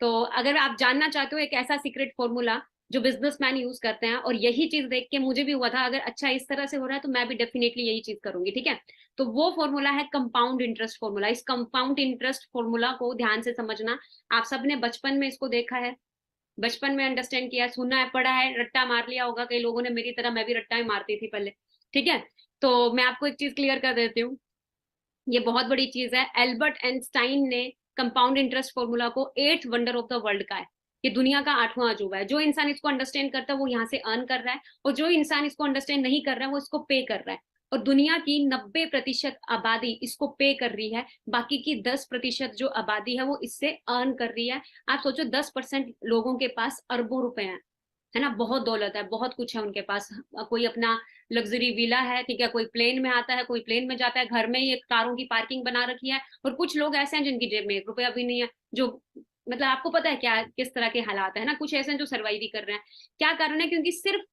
तो अगर आप जानना चाहते हो एक ऐसा सीक्रेट फॉर्मूला जो बिजनेसमैन यूज करते हैं, और यही चीज देख के मुझे भी हुआ था, अगर अच्छा इस तरह से हो रहा है तो मैं भी डेफिनेटली यही चीज करूंगी। ठीक है, तो वो फॉर्मूला है कंपाउंड इंटरेस्ट फॉर्मूला। इस कंपाउंड इंटरेस्ट फॉर्मूला को ध्यान से समझना। आप सबने बचपन में इसको देखा है, बचपन में अंडरस्टैंड किया, सुना है, पढ़ा है, रट्टा मार लिया होगा कई लोगों ने, मेरी तरह मैं भी रट्टा ही मारती थी पहले। ठीक है, तो मैं आपको एक चीज क्लियर कर देती हूँ। ये बहुत बड़ी चीज है। एल्बर्ट आइंस्टाइन ने कंपाउंड इंटरेस्ट फॉर्मूला को 8th wonder of the world का है। ये दुनिया का 8वां अजूबा है। जो इंसान इसको अंडरस्टैंड करता है वो यहाँ से अर्न कर रहा है, और जो इंसान इसको अंडरस्टैंड नहीं कर रहा है वो इसको पे कर रहा है। और दुनिया की 90% आबादी इसको पे कर रही है, बाकी की 10% जो आबादी है वो इससे अर्न कर रही है। आप सोचो 10% लोगों के पास अरबों रुपए हैं, है ना, बहुत दौलत है, बहुत कुछ है उनके पास। कोई अपना लग्जरी विला है, ठीक है, कोई प्लेन में आता है, कोई प्लेन में जाता है, घर में ही एक कारों की पार्किंग बना रखी है। और कुछ लोग ऐसे हैं जिनकी जेब में 1 रुपया भी नहीं है, जो मतलब आपको पता है क्या किस तरह के हालात है ना। कुछ ऐसे हैं जो सर्वाइव ही कर रहे हैं। क्या कारण है? क्योंकि सिर्फ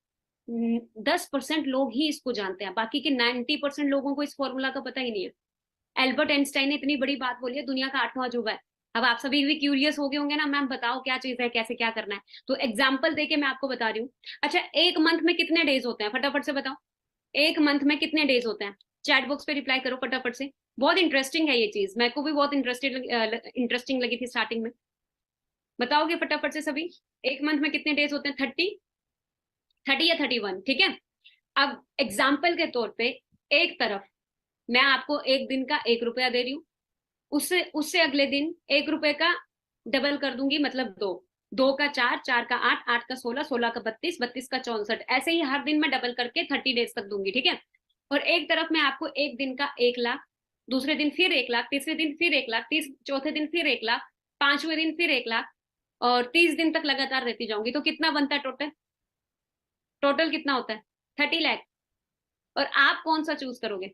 10% लोग ही इसको जानते हैं, बाकी के 90% लोगों को इस फॉर्मूला का पता ही नहीं है। एल्बर्ट आइंस्टाइन ने इतनी बड़ी बात बोली है, दुनिया का 8वां अजूबा है। अब आप सभी भी क्यूरियस हो गए होंगे ना, मैम बताओ क्या चीज है, कैसे क्या करना है। तो एग्जाम्पल देके मैं आपको बता रही हूँ। अच्छा, एक मंथ में कितने डेज होते हैं, फटाफट से बताओ। एक मंथ में कितने डेज होते हैं? चैट बॉक्स पे रिप्लाई करो फटाफट से। बहुत इंटरेस्टिंग है ये चीज, मेरे को भी बहुत इंटरेस्टिंग लगी थी स्टार्टिंग में। बताओगे फटाफट से सभी? एक मंथ में कितने डेज होते हैं? 30 या 31, ठीक है। अब एग्जाम्पल के तौर पे, एक तरफ मैं आपको एक दिन का 1 रुपया दे रही हूँ, उससे उससे अगले दिन 1 रुपए का डबल कर दूंगी, मतलब दो। दो का चार, चार का आठ, आठ का 16, 16 का 32, 32 का 64, ऐसे ही हर दिन मैं डबल करके 30 डेज तक दूंगी, ठीक है। और एक तरफ मैं आपको एक दिन का 1 लाख, दूसरे दिन फिर 1 लाख, तीसरे दिन फिर 1 लाख, चौथे दिन फिर 1 लाख, पांचवें दिन फिर 1 लाख, और 30 दिन तक लगातार रहती जाऊंगी। तो कितना बनता है टोटल? टोटल कितना होता है? 30 लाख। और आप कौन सा चूज करोगे?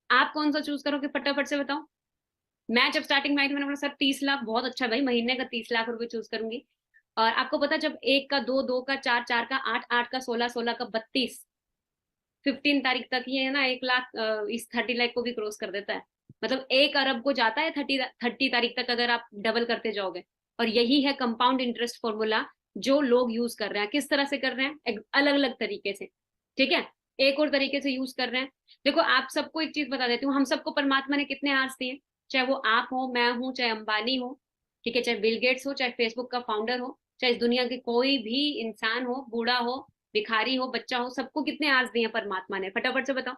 आप कौन सा चूज करोगे फटाफट से बताओ। मैं जब स्टार्टिंग में आई थी मैंने बोला सर 30 लाख बहुत अच्छा है भाई, महीने का 30 लाख रुपए चूज करूंगी। और आपको पता, जब एक का दो, दो का चार, चार का आठ, आठ का 16, 16 का 32, 15 तारीख तक ये है ना 1 लाख इस 30 लाख को भी क्रॉस कर देता है। मतलब 1 अरब को जाता है 30 तारीख तक, अगर आप डबल करते जाओगे। और यही है कंपाउंड इंटरेस्ट फॉर्मूला जो लोग यूज कर रहे हैं। किस तरह से कर रहे हैं? अलग अलग तरीके से, ठीक है। एक और तरीके से यूज कर रहे हैं। देखो आप सबको एक चीज बता देती हूँ, हम सबको परमात्मा ने कितने आर्स दिए? चाहे वो आप हो, मैं हूं, चाहे अंबानी हो, ठीक है, चाहे बिल गेट्स हो, चाहे फेसबुक का फाउंडर हो, चाहे इस दुनिया के कोई भी इंसान हो, बूढ़ा हो, भिखारी हो, बच्चा हो, सबको कितने आवर्स दिए परमात्मा ने? फटाफट से बताओ।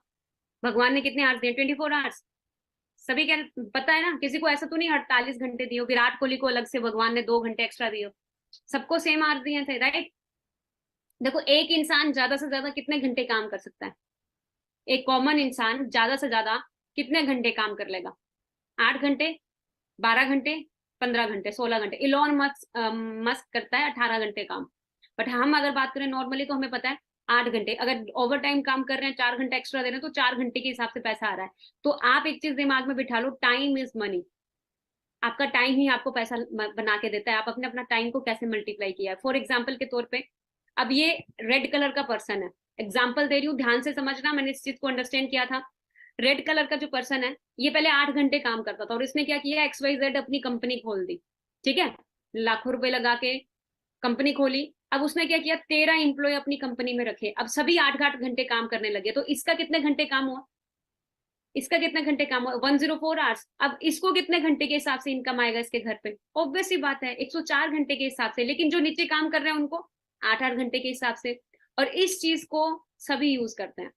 भगवान ने कितने आवर्स दिए? 24 आवर्स। सभी क्या पता है ना? किसी को ऐसा तो नहीं 48 घंटे दिए? विराट कोहली को अलग से भगवान ने 2 घंटे एक्स्ट्रा दिए? सबको सेम आवर्स दिए थे, राइट। देखो एक इंसान ज्यादा से ज्यादा कितने घंटे काम कर सकता है? एक कॉमन इंसान ज्यादा से ज्यादा कितने घंटे काम कर लेगा? 8 घंटे, 12 घंटे, 15 घंटे, 16 घंटे। इलॉन मस्क करता है 18 घंटे काम। बट हम अगर बात करें नॉर्मली तो हमें पता है 8 घंटे। अगर ओवर टाइम काम कर रहे हैं, 4 घंटे एक्स्ट्रा दे रहे हैं, तो 4 घंटे के हिसाब से पैसा आ रहा है। तो आप एक चीज दिमाग में बिठा लो, टाइम इज मनी। आपका टाइम ही आपको पैसा बना के देता है। आप अपने अपना टाइम को कैसे मल्टीप्लाई किया है। फॉर एग्जाम्पल के तौर पे, अब ये रेड कलर का पर्सन है, एग्जाम्पल दे रही हूँ, ध्यान से समझना, मैंने इस चीज को अंडरस्टैंड किया था। रेड कलर का जो पर्सन है, ये पहले 8 घंटे काम करता था, और इसने क्या किया, XYZ अपनी कंपनी खोल दी, ठीक है, लाखों रुपए लगा के कंपनी खोली। अब उसने क्या किया, 13 एम्प्लॉय अपनी कंपनी में रखे। अब सभी 8 8 घंटे काम करने लगे। तो इसका कितने घंटे काम हुआ? इसका कितने घंटे काम हुआ? 104 आवर्स। अब इसको कितने घंटे के हिसाब से इनकम आएगा इसके घर पे? ऑब्वियस सी बात है 104 घंटे के हिसाब से। लेकिन जो नीचे काम कर रहे हैं उनको 8 8 घंटे के हिसाब से। और इस चीज को सभी यूज करते हैं,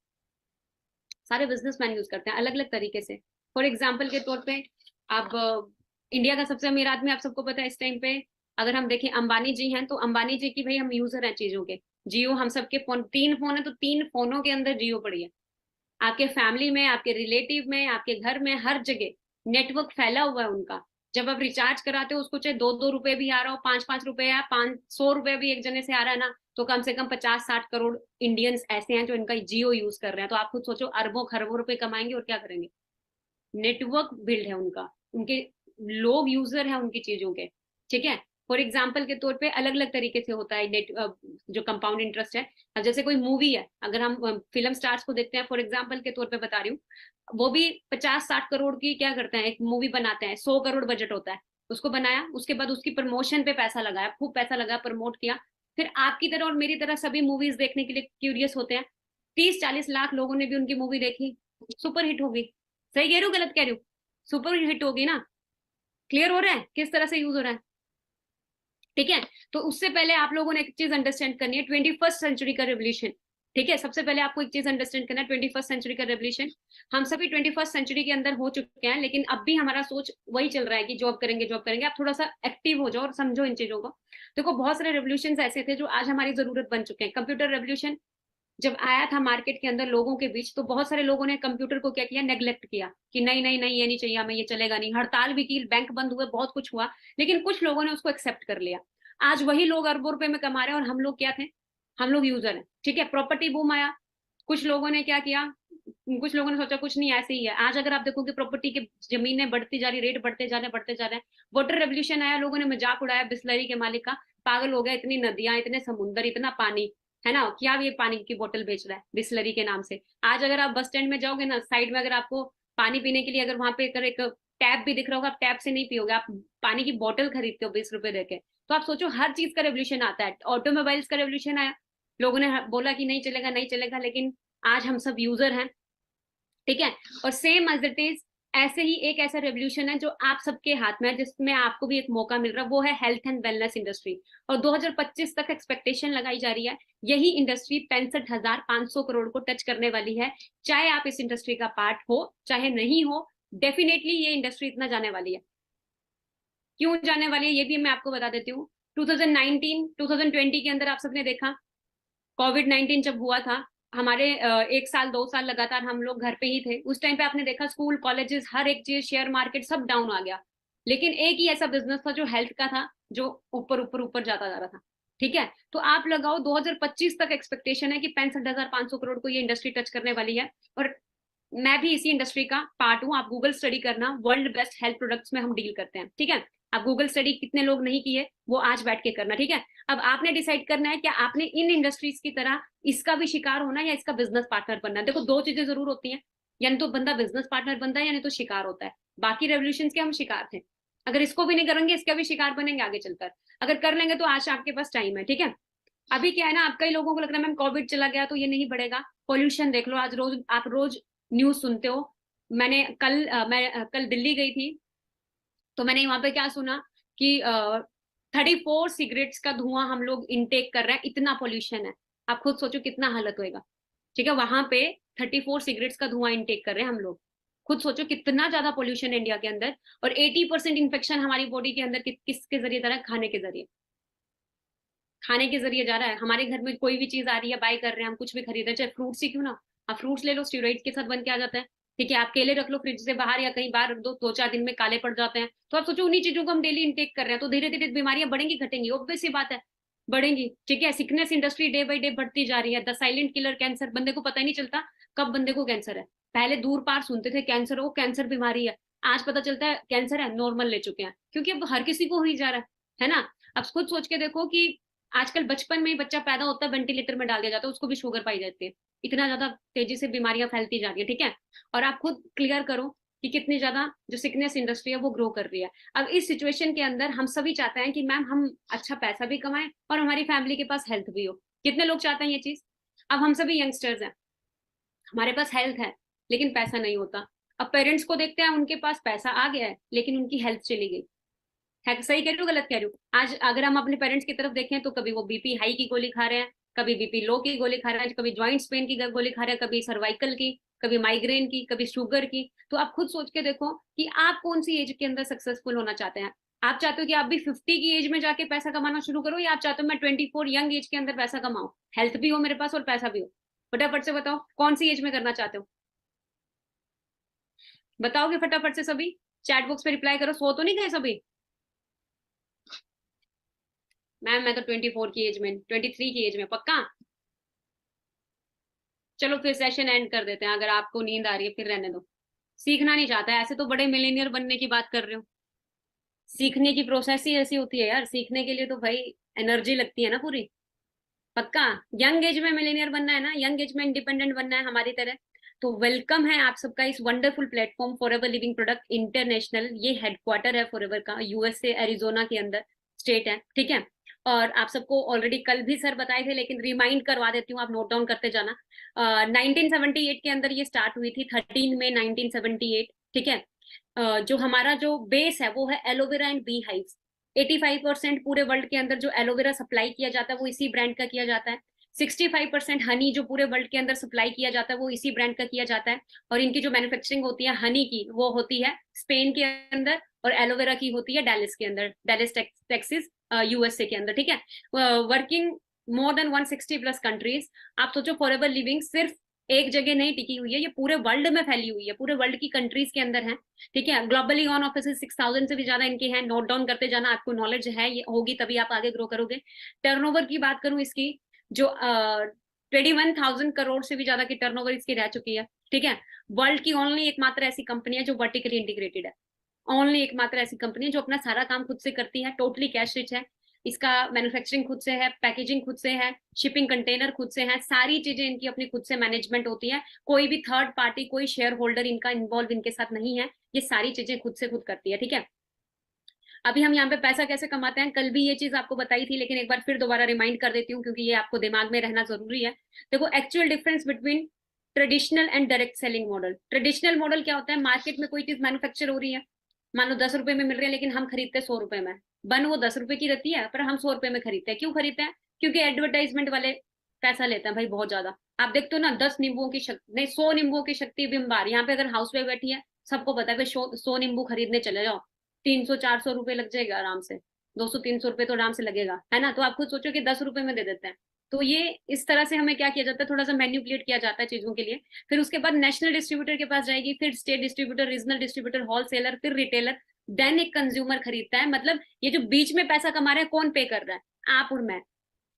सारे बिजनेसमैन यूज करते हैं अलग अलग तरीके से। फॉर एग्जाम्पल के तौर पे, अब इंडिया का सबसे अमीर आदमी आप सबको पता है इस टाइम पे, अगर हम देखें अंबानी जी हैं, तो अंबानी जी की भाई हम यूजर हैं चीजों के। जियो, हम सबके फोन, 3 फोन है तो 3 फोनों के अंदर जियो पड़ी है। आपके फैमिली में, आपके रिलेटिव में, आपके घर में, हर जगह नेटवर्क फैला हुआ है उनका। जब आप रिचार्ज कराते हो उसको, चाहे 2 2 रुपए भी आ रहा हो, 5 5 रुपए या 500 रुपए भी एक जने से आ रहा है ना, तो कम से कम 50 60 करोड़ इंडियंस ऐसे हैं जो इनका जियो यूज कर रहे हैं। तो आप खुद सोचो, अरबों खरबों रुपए कमाएंगे और क्या करेंगे। नेटवर्क बिल्ड है उनका, उनके लोग यूजर है उनकी चीजों के, ठीक है। फॉर एग्जाम्पल के तौर पे अलग अलग तरीके से होता है नेट, जो कंपाउंड इंटरेस्ट है। अब जैसे कोई मूवी है, अगर हम फिल्म स्टार्स को देखते हैं, फॉर एग्जाम्पल के तौर पे बता रही हूँ, वो भी 50 60 करोड़ की क्या करते हैं, एक मूवी बनाते हैं, 100 करोड़ बजट होता है। उसको बनाया, उसके बाद उसकी प्रमोशन पे पैसा लगाया, खूब पैसा लगाया, प्रमोट किया। फिर आपकी तरह और मेरी तरह सभी मूवीज देखने के लिए क्यूरियस होते हैं। 30 40 लाख लोगों ने भी उनकी मूवी देखी, सुपर हिट होगी। सही कह रही हूँ गलत कह रही हूँ? सुपर हिट होगी ना। क्लियर हो रहा है किस तरह से यूज हो रहा है? ठीक है। तो उससे पहले आप लोगों ने एक चीज अंडरस्टैंड करनी है, 21st सेंचुरी का रेवोल्यूशन। ठीक है, सबसे पहले आपको एक चीज अंडरस्टैंड करना है, 21st सेंचुरी का रेवोल्यूशन, हम सभी 21st सेंचुरी के अंदर हो चुके हैं, लेकिन अब भी हमारा सोच वही चल रहा है कि जॉब करेंगे जॉब करेंगे। आप थोड़ा सा एक्टिव हो जाओ और समझो इन चीजों को। देखो बहुत सारे रेवोल्यूशन ऐसे थे जो आज हमारी जरूरत बन चुके हैं। कंप्यूटर रेवोल्यूशन जब आया था मार्केट के अंदर लोगों के बीच, तो बहुत सारे लोगों ने कंप्यूटर को क्या किया, नेग्लेक्ट किया कि नहीं नहीं नहीं, ये नहीं चाहिए हमें, ये चलेगा नहीं। हड़ताल भी की, बैंक बंद हुए, बहुत कुछ हुआ, लेकिन कुछ लोगों ने उसको एक्सेप्ट कर लिया। आज वही लोग अरबों रुपए में कमा रहे हैं और हम लोग क्या थे, हम लोग यूजर हैं। ठीक है, प्रॉपर्टी बूम आया, कुछ लोगों ने क्या किया, कुछ लोगों ने सोचा कुछ नहीं ऐसे ही है। आज अगर आप देखोगे प्रॉपर्टी की जमीनें बढ़ती जा रही, रेट बढ़ते जा रहे हैं। वाटर रेवोल्यूशन आया, लोगों ने मजाक उड़ाया बिस्लरी के मालिक का, पागल हो गया, इतनी नदियां, इतने समुंदर, इतना पानी, है ना, क्या ये पानी की बोतल बेच रहा है बिस्लरी के नाम से। आज अगर आप बस स्टैंड में जाओगे ना, साइड में अगर आपको पानी पीने के लिए अगर वहां पे अगर एक टैप भी दिख रहा होगा, आप टैप से नहीं पियोगे, आप पानी की बोतल खरीदते हो 20 रुपए देके। तो आप सोचो हर चीज का रेवोल्यूशन आता है। ऑटोमोबाइल्स का रेवोल्यूशन आया, लोगों ने बोला कि नहीं चलेगा नहीं चलेगा, लेकिन आज हम सब यूजर हैं। ठीक है, और सेम एज इट इज ऐसे ही एक ऐसा रेवोल्यूशन है जो आप सबके हाथ में है, जिसमें आपको भी एक मौका मिल रहा है, वो है हेल्थ एंड वेलनेस इंडस्ट्री। और 2025 तक एक्सपेक्टेशन लगाई जा रही है यही इंडस्ट्री 65,500 करोड़ को टच करने वाली है। चाहे आप इस इंडस्ट्री का पार्ट हो चाहे नहीं हो, डेफिनेटली ये इंडस्ट्री इतना जाने वाली है। क्यों जाने वाली है ये भी मैं आपको बता देती हूँ। 2019 2020 के अंदर आप सबने देखा, कोविड-19 जब हुआ था, हमारे 1 साल 2 साल लगातार हम लोग घर पे ही थे। उस टाइम पे आपने देखा स्कूल कॉलेजेस हर एक चीज, शेयर मार्केट सब डाउन आ गया, लेकिन एक ही ऐसा बिजनेस था जो हेल्थ का था, जो ऊपर ऊपर ऊपर जाता जा रहा था। ठीक है, तो आप लगाओ 2025 तक एक्सपेक्टेशन है कि 65,500 करोड़ को ये इंडस्ट्री टच करने वाली है। और मैं भी इसी इंडस्ट्री का पार्ट हूँ। आप गूगल स्टडी करना, वर्ल्ड बेस्ट हेल्थ प्रोडक्ट्स में हम डील करते हैं। ठीक है, आप गूगल स्टडी कितने लोग नहीं किए वो आज बैठ के करना। ठीक है, अब आपने डिसाइड करना है कि आपने इन इंडस्ट्रीज की तरह इसका भी शिकार होना है या इसका बिजनेस पार्टनर बनना है। देखो दो चीजें जरूर होती हैं, यानी तो बंदा बिजनेस पार्टनर बनता है, यानी तो शिकार होता है। बाकी रेवोल्यूशन के हम शिकार थे, अगर इसको भी नहीं करेंगे इसका भी शिकार बनेंगे आगे चलकर। अगर कर लेंगे तो आज आपके पास टाइम है। ठीक है, अभी क्या है ना, आप कई लोगों को लग रहा है मैम कोविड चला गया तो ये नहीं बढ़ेगा। पॉल्यूशन देख लो, आज रोज आप रोज न्यूज सुनते हो। मैंने कल दिल्ली गई थी, तो मैंने वहां पे क्या सुना कि 34 सिगरेट्स का धुआं हम लोग इनटेक कर रहे हैं, इतना पोल्यूशन है। आप खुद सोचो कितना हालत होएगा। ठीक है, वहां पे 34 सिगरेट्स का धुआं इनटेक कर रहे हैं हम लोग। खुद सोचो कितना ज्यादा पोल्यूशन है इंडिया के अंदर। और 80% इन्फेक्शन हमारी बॉडी के अंदर किसके जरिए जा रहा है, खाने के जरिए। खाने के जरिए जा रहा है। हमारे घर में कोई भी चीज आ रही है, बाय कर रहे हैं हम, कुछ भी खरीद रहे हैं, चाहे फ्रूट्स ही क्यों ना, आप फ्रूट्स ले लो, स्टेरॉइड्स के साथ बन के आ जाता है। ठीक है, आप केले रख लो फ्रिज से बाहर या कहीं बाहर रख दो, 2-4 दिन में काले पड़ जाते हैं। तो आप सोचो उन्हीं चीजों को हम डेली इंटेक कर रहे हैं, तो धीरे धीरे बीमारियां बढ़ेंगी घटेंगी, ऑब्वियस सी बात है, बढ़ेंगी। ठीक है, sickness industry day by day बढ़ती जा रही है। द साइलेंट किलर कैंसर, बंदे को पता ही नहीं चलता कब बंदे को कैंसर है। पहले दूर पार सुनते थे कैंसर हो, कैंसर बीमारी है, आज पता चलता है कैंसर है, नॉर्मल ले चुके हैं, क्योंकि अब हर किसी को हो ही जा रहा है ना। अब खुद सोच के देखो कि आजकल बचपन में ही बच्चा पैदा होता है वेंटिलेटर में डाल दिया जाता है, उसको भी शुगर पाई जाती है। इतना ज्यादा तेजी से बीमारियां फैलती जा रही है। ठीक है, और आप खुद क्लियर करो कि कितनी ज्यादा जो सिकनेस इंडस्ट्री है वो ग्रो कर रही है। अब इस सिचुएशन के अंदर हम सभी चाहते हैं कि मैम हम अच्छा पैसा भी कमाएं और हमारी फैमिली के पास हेल्थ भी हो। कितने लोग चाहते हैं ये चीज। अब हम सभी यंगस्टर्स हैं, हमारे पास हेल्थ है लेकिन पैसा नहीं होता। अब पेरेंट्स को देखते हैं, उनके पास पैसा आ गया है लेकिन उनकी हेल्थ चली गई है। सही कह रही हूँ गलत कह रही हूँ। आज अगर हम अपने पेरेंट्स की तरफ देखें तो कभी वो बीपी हाई की गोली खा रहे हैं, कभी बीपी लो की गोली खा रहे हैं, कभी ज्वाइंट्स पेन की गोली खा रहे हैं, कभी सर्वाइकल की, कभी माइग्रेन की, कभी शुगर की। तो आप खुद सोच के देखो कि आप कौन सी एज के अंदर सक्सेसफुल होना चाहते हैं। आप चाहते हो कि आप भी 50 की एज में जाके पैसा कमाना शुरू करो, या आप चाहते हो मैं 24 यंग एज के अंदर पैसा कमाऊं, हेल्थ भी हो मेरे पास और पैसा भी हो। फटाफट से बताओ कौन सी एज में करना चाहते हो, बताओगे फटाफट से सभी। चैट बॉक्स पे रिप्लाई करो, सो तो नहीं गए सभी। मैम मैं तो 24 की एज में, 23 की एज में, पक्का। चलो फिर सेशन एंड कर देते हैं, अगर आपको नींद आ रही है फिर रहने दो। सीखना नहीं चाहता है, ऐसे तो बड़े मिलेनियर बनने की बात कर रहे हो। सीखने की प्रोसेस ही ऐसी होती है यार, सीखने के लिए तो भाई एनर्जी लगती है ना पूरी। पक्का, यंग एज में मिलेनियर बनना है ना, यंग एज में इंडिपेंडेंट बनना है हमारी तरह। तो वेलकम है आप सबका इस wonderful platform forever living product international. ये हेडक्वार्टर है फॉरएवर का, यूएसए एरिजोना के अंदर स्टेट है। ठीक है, और आप सबको ऑलरेडी कल भी सर बताए थे, लेकिन रिमाइंड करवा देती हूँ, आप नोट डाउन करते जाना। 1978 के अंदर ये स्टार्ट हुई थी, 13 मई 1978। ठीक है, जो हमारा जो बेस है वो है एलोवेरा एंड बी हाइव्स। 85% पूरे वर्ल्ड के अंदर जो एलोवेरा सप्लाई किया जाता है वो इसी ब्रांड का किया जाता है। 65% हनी जो पूरे वर्ल्ड के अंदर सप्लाई किया जाता है वो इसी ब्रांड का किया जाता है। और इनकी जो मैन्युफैक्चरिंग होती है हनी की वो होती है स्पेन के अंदर, और एलोवेरा की होती है डेलिस के अंदर, डेलिस टेक्सिस यूएसए के अंदर, ठीक है। Working more than 160 plus countries. आप सोचो फॉरएवर लिविंग सिर्फ एक जगह नहीं टिकी हुई है, ये पूरे वर्ल्ड में फैली हुई है, पूरे वर्ल्ड की कंट्रीज के अंदर है, ठीक है। ग्लोबली ऑन ऑफिस 6,000 से भी ज्यादा इनके हैं, नोट डाउन करते जाना, आपको नॉलेज है ये होगी तभी आप आगे ग्रो करोगे। टर्नओवर की बात करूं इसकी, जो 21,000 करोड़ से भी ज्यादा की टर्नओवर इसकी रह चुकी है, ठीक है। वर्ल्ड की ओनली एकमात्र ऐसी कंपनी है जो वर्टिकली इंटीग्रेटेड है, ओनली एकमात्र ऐसी कंपनी है जो अपना सारा काम खुद से करती है, टोटली कैश रिच है। इसका मैन्युफैक्चरिंग खुद से है, पैकेजिंग खुद से है, शिपिंग कंटेनर खुद से है, सारी चीजें इनकी अपनी खुद से मैनेजमेंट होती है। कोई भी थर्ड पार्टी, कोई शेयर होल्डर इनका इन्वॉल्व इनके साथ नहीं है, ये सारी चीजें खुद से खुद करती है, ठीक है। अभी हम यहाँ पे पैसा कैसे कमाते हैं, कल भी ये चीज आपको बताई थी, लेकिन एक बार फिर दोबारा रिमाइंड कर देती हूँ क्योंकि ये आपको दिमाग में रहना जरूरी है। देखो actual difference between traditional and direct selling model. Traditional model क्या होता है, मार्केट में कोई चीज मैन्युफैक्चर हो रही है, मान लो 10 रुपए में मिल रही है, लेकिन हम खरीदते 100 रुपए में। बन वो 10 रुपए की रहती है पर हम 100 रुपए में खरीदते हैं। क्यों खरीदते हैं? क्योंकि एडवर्टाइजमेंट वाले पैसा लेते हैं भाई बहुत ज्यादा। आप देखते हो ना, 10 नींबुओं की शक्ति नहीं, 100 नींबुओं की शक्ति बिंबार। यहाँ पे अगर हाउस वाइफ बैठी है, सबको पता है कि 100 नींबू खरीदने चले जाओ, 300-400 रुपए लग जाएगा आराम से, 200-300 रुपए तो आराम से लगेगा, है ना। तो आप खुद सोचो कि 10 रुपए में दे देते हैं। तो ये इस तरह से हमें क्या किया जाता है, थोड़ा सा मैन्युपुलेट किया जाता है चीजों के लिए। फिर उसके बाद नेशनल डिस्ट्रीब्यूटर के पास जाएगी, फिर state distributor, regional distributor, wholesaler, फिर रिटेलर, देन एक कंज्यूमर खरीदता है। मतलब ये जो बीच में पैसा कमा रहे हैं, कौन पे कर रहा है? आप और मैं,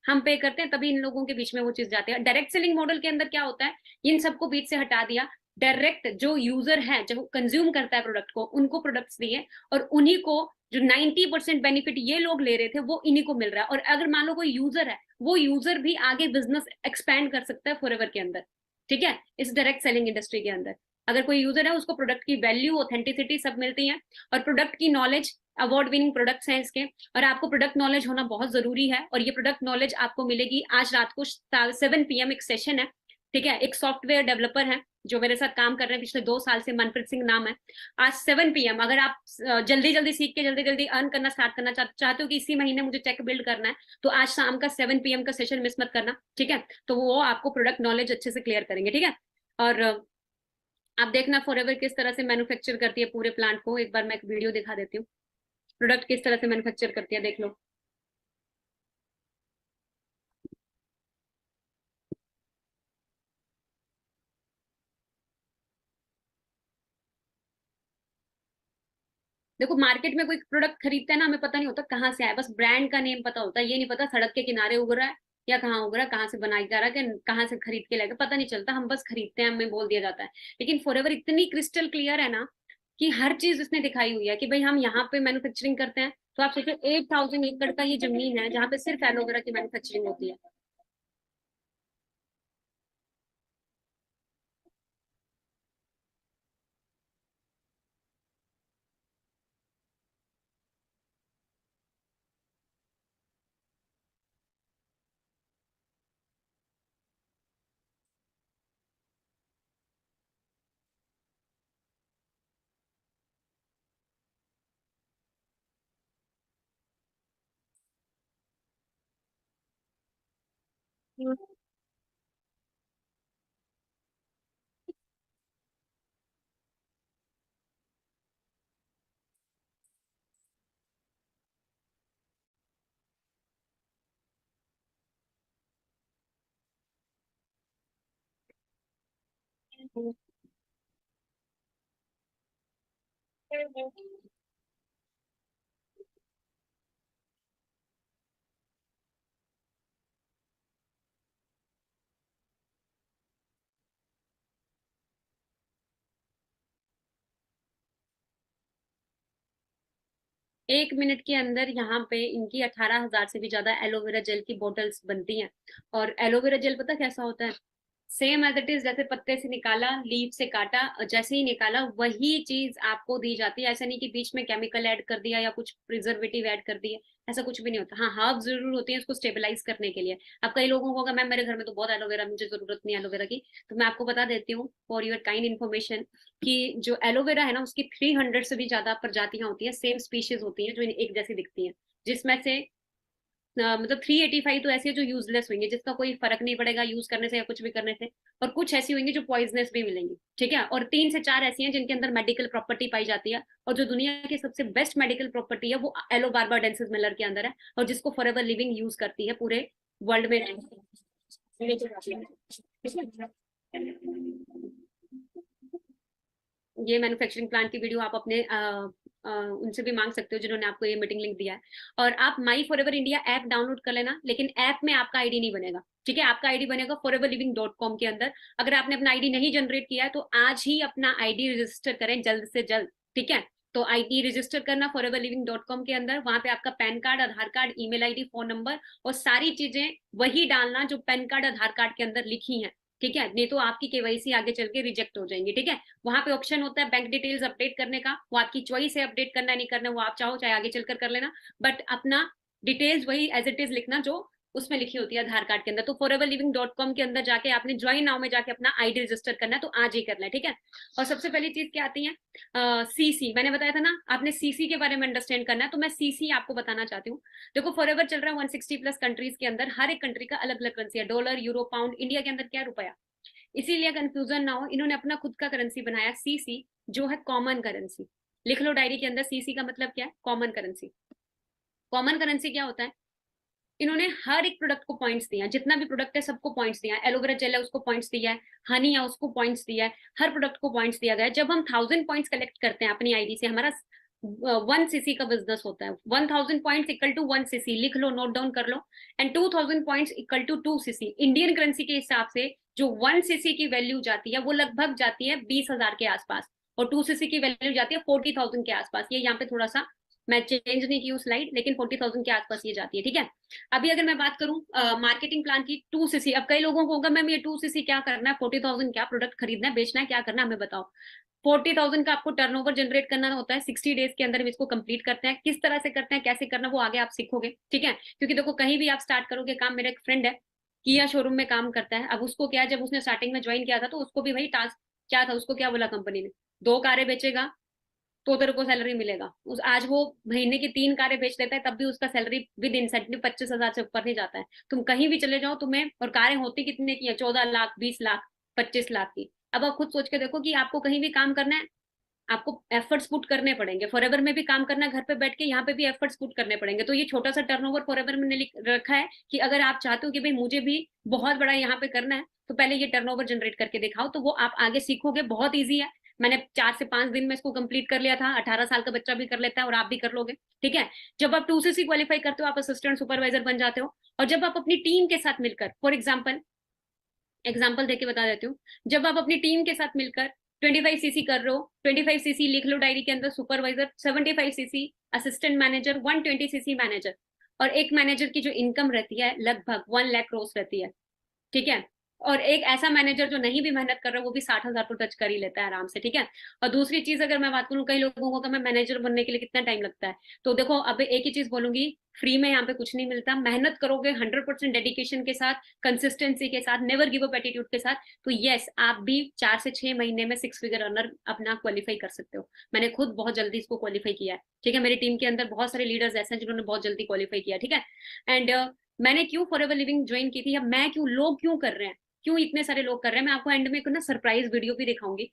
हम पे करते हैं, तभी इन लोगों के बीच में वो चीज जाती है। डायरेक्ट सेलिंग मॉडल के अंदर क्या होता है, इन सबको बीच से हटा दिया, डायरेक्ट जो यूजर है, जो कंज्यूम करता है प्रोडक्ट को, उनको प्रोडक्ट्स दिए, और उन्हीं को जो 90% बेनिफिट ये लोग ले रहे थे वो इन्हीं को मिल रहा है। और अगर मान लो कोई यूजर है, वो यूजर भी आगे बिजनेस एक्सपैंड कर सकता है फॉरएवर के अंदर, ठीक है, इस डायरेक्ट सेलिंग इंडस्ट्री के अंदर। अगर कोई यूजर है, उसको प्रोडक्ट की वैल्यू, ऑथेंटिसिटी सब मिलती है, और प्रोडक्ट की नॉलेज, अवार्ड विनिंग प्रोडक्ट्स हैं इसके, और आपको प्रोडक्ट नॉलेज होना बहुत जरूरी है। और ये प्रोडक्ट नॉलेज आपको मिलेगी आज रात को 7 PM एक सेशन है, ठीक है। एक सॉफ्टवेयर डेवलपर है जो मेरे साथ काम कर रहे हैं पिछले 2 साल से, मनप्रीत सिंह नाम है। आज 7 PM, अगर आप जल्दी जल्दी सीख के जल्दी जल्दी अर्न करना स्टार्ट करना चाहते हो कि इसी महीने मुझे चेक बिल्ड करना है, तो आज शाम का 7 PM का सेशन मिस मत करना, ठीक है। तो वो आपको प्रोडक्ट नॉलेज अच्छे से क्लियर करेंगे, ठीक है। और आप देखना फॉरएवर किस तरह से मैन्युफैक्चर करती है पूरे प्लांट को। एक बार मैं एक वीडियो दिखा देती हूँ, प्रोडक्ट किस तरह से मैन्युफैक्चर करती है, देख लो। देखो मार्केट में कोई प्रोडक्ट खरीदते हैं ना, हमें पता नहीं होता कहाँ से आया, बस ब्रांड का नेम पता होता है। ये नहीं पता सड़क के किनारे उग रहा है या कहाँ उग रहा है, कहाँ से बनाया जा रहा है, कि कहाँ से खरीद के लाएगा, पता नहीं चलता। हम बस खरीदते हैं, हमें बोल दिया जाता है। लेकिन फॉरएवर इतनी क्रिस्टल क्लियर है ना, कि हर चीज उसने दिखाई हुई है कि भाई हम यहाँ पे मैन्युफैक्चरिंग करते हैं। तो आप सोचो 8,000 एकड़ का ये जमीन है जहाँ पे सिर्फ एलोवेरा की मैन्युफैक्चरिंग होती है। एक मिनट के अंदर यहाँ पे इनकी 18,000 से भी ज्यादा एलोवेरा जेल की बोटल्स बनती हैं। और एलोवेरा जेल पता कैसा होता है, सेम एज इट इज, जैसे पत्ते से निकाला, लीफ से काटा, और जैसे ही निकाला वही चीज आपको दी जाती है। ऐसा नहीं कि बीच में केमिकल ऐड कर दिया या कुछ प्रिजर्वेटिव ऐड कर दिए, ऐसा कुछ भी नहीं होता। हाँ, हर्ब जरूर होती है उसको स्टेबलाइज करने के लिए। अब कई लोगों को होगा मैम मेरे घर में तो बहुत एलोवेरा, मुझे जरूरत नहीं एलोवेरा की। तो मैं आपको बता देती हूँ फॉर योर काइंड इन्फॉर्मेशन, कि जो एलोवेरा है ना, उसकी 300 से भी ज्यादा प्रजातियां होती है, सेम स्पीशीज होती है जो एक जैसी दिखती है, जिसमें से मतलब 385 तो ऐसी है जो यूजलेस होंगे, जिसका कोई फर्क नहीं पड़ेगा यूज करने से या कुछ भी करने से, और कुछ ऐसी होंगी जो पॉइजनस भी मिलेंगी, ठीक है। और 3 से 4 ऐसी हैं जिनके अंदर मेडिकल प्रॉपर्टी पाई जाती है, और जो दुनिया की सबसे बेस्ट मेडिकल प्रॉपर्टी है वो एलो बार्बाडेंसिस मिलर के अंदर है, और जिसको फॉरएवर लिविंग यूज करती है पूरे वर्ल्ड में। ये मैन्युफैक्चरिंग प्लांट की वीडियो आप अपने उनसे भी मांग सकते हो जिन्होंने आपको ये मीटिंग लिंक दिया है। और आप माई फॉरएवर इंडिया ऐप डाउनलोड कर लेना, लेकिन ऐप में आपका आईडी नहीं बनेगा, ठीक है। आपका आईडी बनेगा foreverliving.com के अंदर। अगर आपने अपना आईडी नहीं जनरेट किया है तो आज ही अपना आईडी रजिस्टर करें, जल्द से जल्द, ठीक है। तो आईडी रजिस्टर करना foreverliving.com के अंदर, वहां पे आपका PAN card, Aadhaar card, email ID, phone number और सारी चीजें वही डालना जो पैन कार्ड आधार कार्ड के अंदर लिखी हैं, ठीक है। नहीं तो आपकी केवाईसी आगे चल के रिजेक्ट हो जाएंगी, ठीक है। वहां पे ऑप्शन होता है बैंक डिटेल्स अपडेट करने का, वो आपकी चॉइस है अपडेट करना है नहीं करना, वो आप चाहो चाहे आगे चलकर कर लेना, बट अपना डिटेल्स वही एज इट इज लिखना जो उसमें लिखी होती है आधार कार्ड के अंदर। तो foreverliving.com के अंदर जाके आपने ज्वाइन नाउ में जाके अपना आईडी रजिस्टर करना है, तो आज ही करना है, ठीक है। और सबसे पहली चीज क्या आती है, सीसी। मैंने बताया था ना, आपने सीसी के बारे में अंडरस्टैंड करना है, तो मैं सीसी आपको बताना चाहती हूँ। देखो फॉरएवर चल रहा है 160 प्लस कंट्रीज के अंदर, हर एक कंट्री का अलग अलग करेंसी है, डॉलर, यूरो, पाउंड। इंडिया के अंदर क्या है, रुपया। इसीलिए कंफ्यूजन ना हो, इन्होंने अपना खुद का करेंसी बनाया सीसी, जो है कॉमन करेंसी। लिख लो डायरी के अंदर, सीसी का मतलब क्या है, कॉमन करेंसी। कॉमन करेंसी क्या होता है, इन्होंने हर एक प्रोडक्ट को पॉइंट्स दिया, जितना भी प्रोडक्ट है सबको पॉइंट्स दिया है। एलोवेरा जेल है उसको पॉइंट्स दिया है, हनी है उसको पॉइंट्स दिया है, हर प्रोडक्ट को पॉइंट्स दिया गया है। जब हम 1000 पॉइंट्स कलेक्ट करते हैं अपनी आईडी से, हमारा 1 सीसी का बिजनेस होता है। 1000 पॉइंट्स इक्वल टू 1 सीसी, लिख लो, नोट डाउन कर लो। And 2000 points equal to 2 CC. Indian currency के हिसाब से जो 1 सीसी की वैल्यू जाती है वो लगभग जाती है 20,000 के आसपास, और 2 सीसी की वैल्यू जाती है 40,000 के आसपास। ये यहाँ पे थोड़ा सा मैं चेंज नहीं की हूँ स्लाइड, लेकिन 40,000 के आसपास ये जाती है, ठीक है। अभी अगर मैं बात करूं मार्केटिंग प्लान की, 2 सीसी। अब कई लोगों को होगा मैम ये 2 सीसी क्या करना है, 40,000 क्या प्रोडक्ट खरीदना है, बेचना है, क्या करना है, हमें बताओ। 40,000 का आपको टर्नओवर जनरेट करना होता है, 60 डेज के अंदर हम इसको कंप्लीट करते हैं। किस तरह से करते हैं, कैसे करना, वो आगे आप सीखोगे, ठीक है। क्योंकि देखो कहीं भी आप स्टार्ट करोगे काम, मेरा एक फ्रेंड है किया शोरूम में काम करता है। अब उसको क्या है, जब उसने स्टार्टिंग में ज्वाइन किया था तो उसको भी वही टास्क क्या था, उसको क्या बोला कंपनी ने, 2 कारें बेचेगा तो तेरे को सैलरी मिलेगा। उस आज वो महीने की 3 कारें बेच लेता है, तब भी उसका सैलरी विद इंसेंटिव 25,000 से ऊपर नहीं जाता है। तुम कहीं भी चले जाओ तुम्हें, और कारें होती कितने की है, 14 लाख, 20 लाख, 25 लाख की। अब आप खुद सोच के देखो कि आपको कहीं भी काम करना है, आपको एफर्ट्स पुट करने पड़ेंगे। फॉरएवर में भी काम करना है घर पे बैठ के, यहाँ पे भी एफर्ट्स पुट करने पड़ेंगे। तो ये छोटा सा टर्नओवर फॉरएवर में लिख रखा है कि अगर आप चाहते हो कि भाई मुझे भी बहुत बड़ा यहाँ पे करना है, तो पहले ये टर्नओवर जनरेट करके दिखाओ, तो वो आप आगे सीखोगे। बहुत ईजी है, मैंने 4 से 5 दिन में इसको कंप्लीट कर लिया था। 18 साल का बच्चा भी कर लेता है, और आप भी कर लोगे, ठीक है। जब आप 2 सीसी क्वालिफाई करते हो, आप असिस्टेंट सुपरवाइजर बन जाते हो। और जब आप अपनी टीम के साथ मिलकर, फॉर एग्जाम्पल देके बता देती हूँ, जब आप अपनी टीम के साथ मिलकर 25 सीसी कर रहे हो, 25 सीसी लिख लो डायरी के अंदर supervisor, 75 CC assistant manager, 120 CC manager. और एक मैनेजर की जो इनकम रहती है लगभग 1 लाख रोज रहती है, ठीक है। और एक ऐसा मैनेजर जो नहीं भी मेहनत कर रहा है वो भी 60,000 को टच कर ही लेता है आराम से, ठीक है। और दूसरी चीज अगर मैं बात करूँ, कई लोगों को मैं मैनेजर बनने के लिए कितना टाइम लगता है, तो देखो अब एक ही चीज बोलूंगी, फ्री में यहाँ पे कुछ नहीं मिलता। मेहनत करोगे 100% डेडिकेशन के साथ, कंसिस्टेंसी के साथ, नेवर गिव अप एटीट्यूड के साथ, तो यस आप भी 4 से 6 महीने में 6 फिगर अर्नर अपना क्वालिफाई कर सकते हो। मैंने खुद बहुत जल्दी इसको क्वालिफाई किया है, ठीक है। मेरी टीम के अंदर बहुत सारे लीडर्स ऐसे हैं जिन्होंने बहुत जल्दी क्वालिफाई किया, ठीक है। एंड मैंने क्यों फॉरएवर लिविंग ज्वाइन की थी, या मैं क्यों, लोग क्यों कर रहे हैं, क्यों इतने सारे लोग कर रहे हैं, मैं आपको एंड में एक ना सरप्राइज वीडियो भी दिखाऊंगी।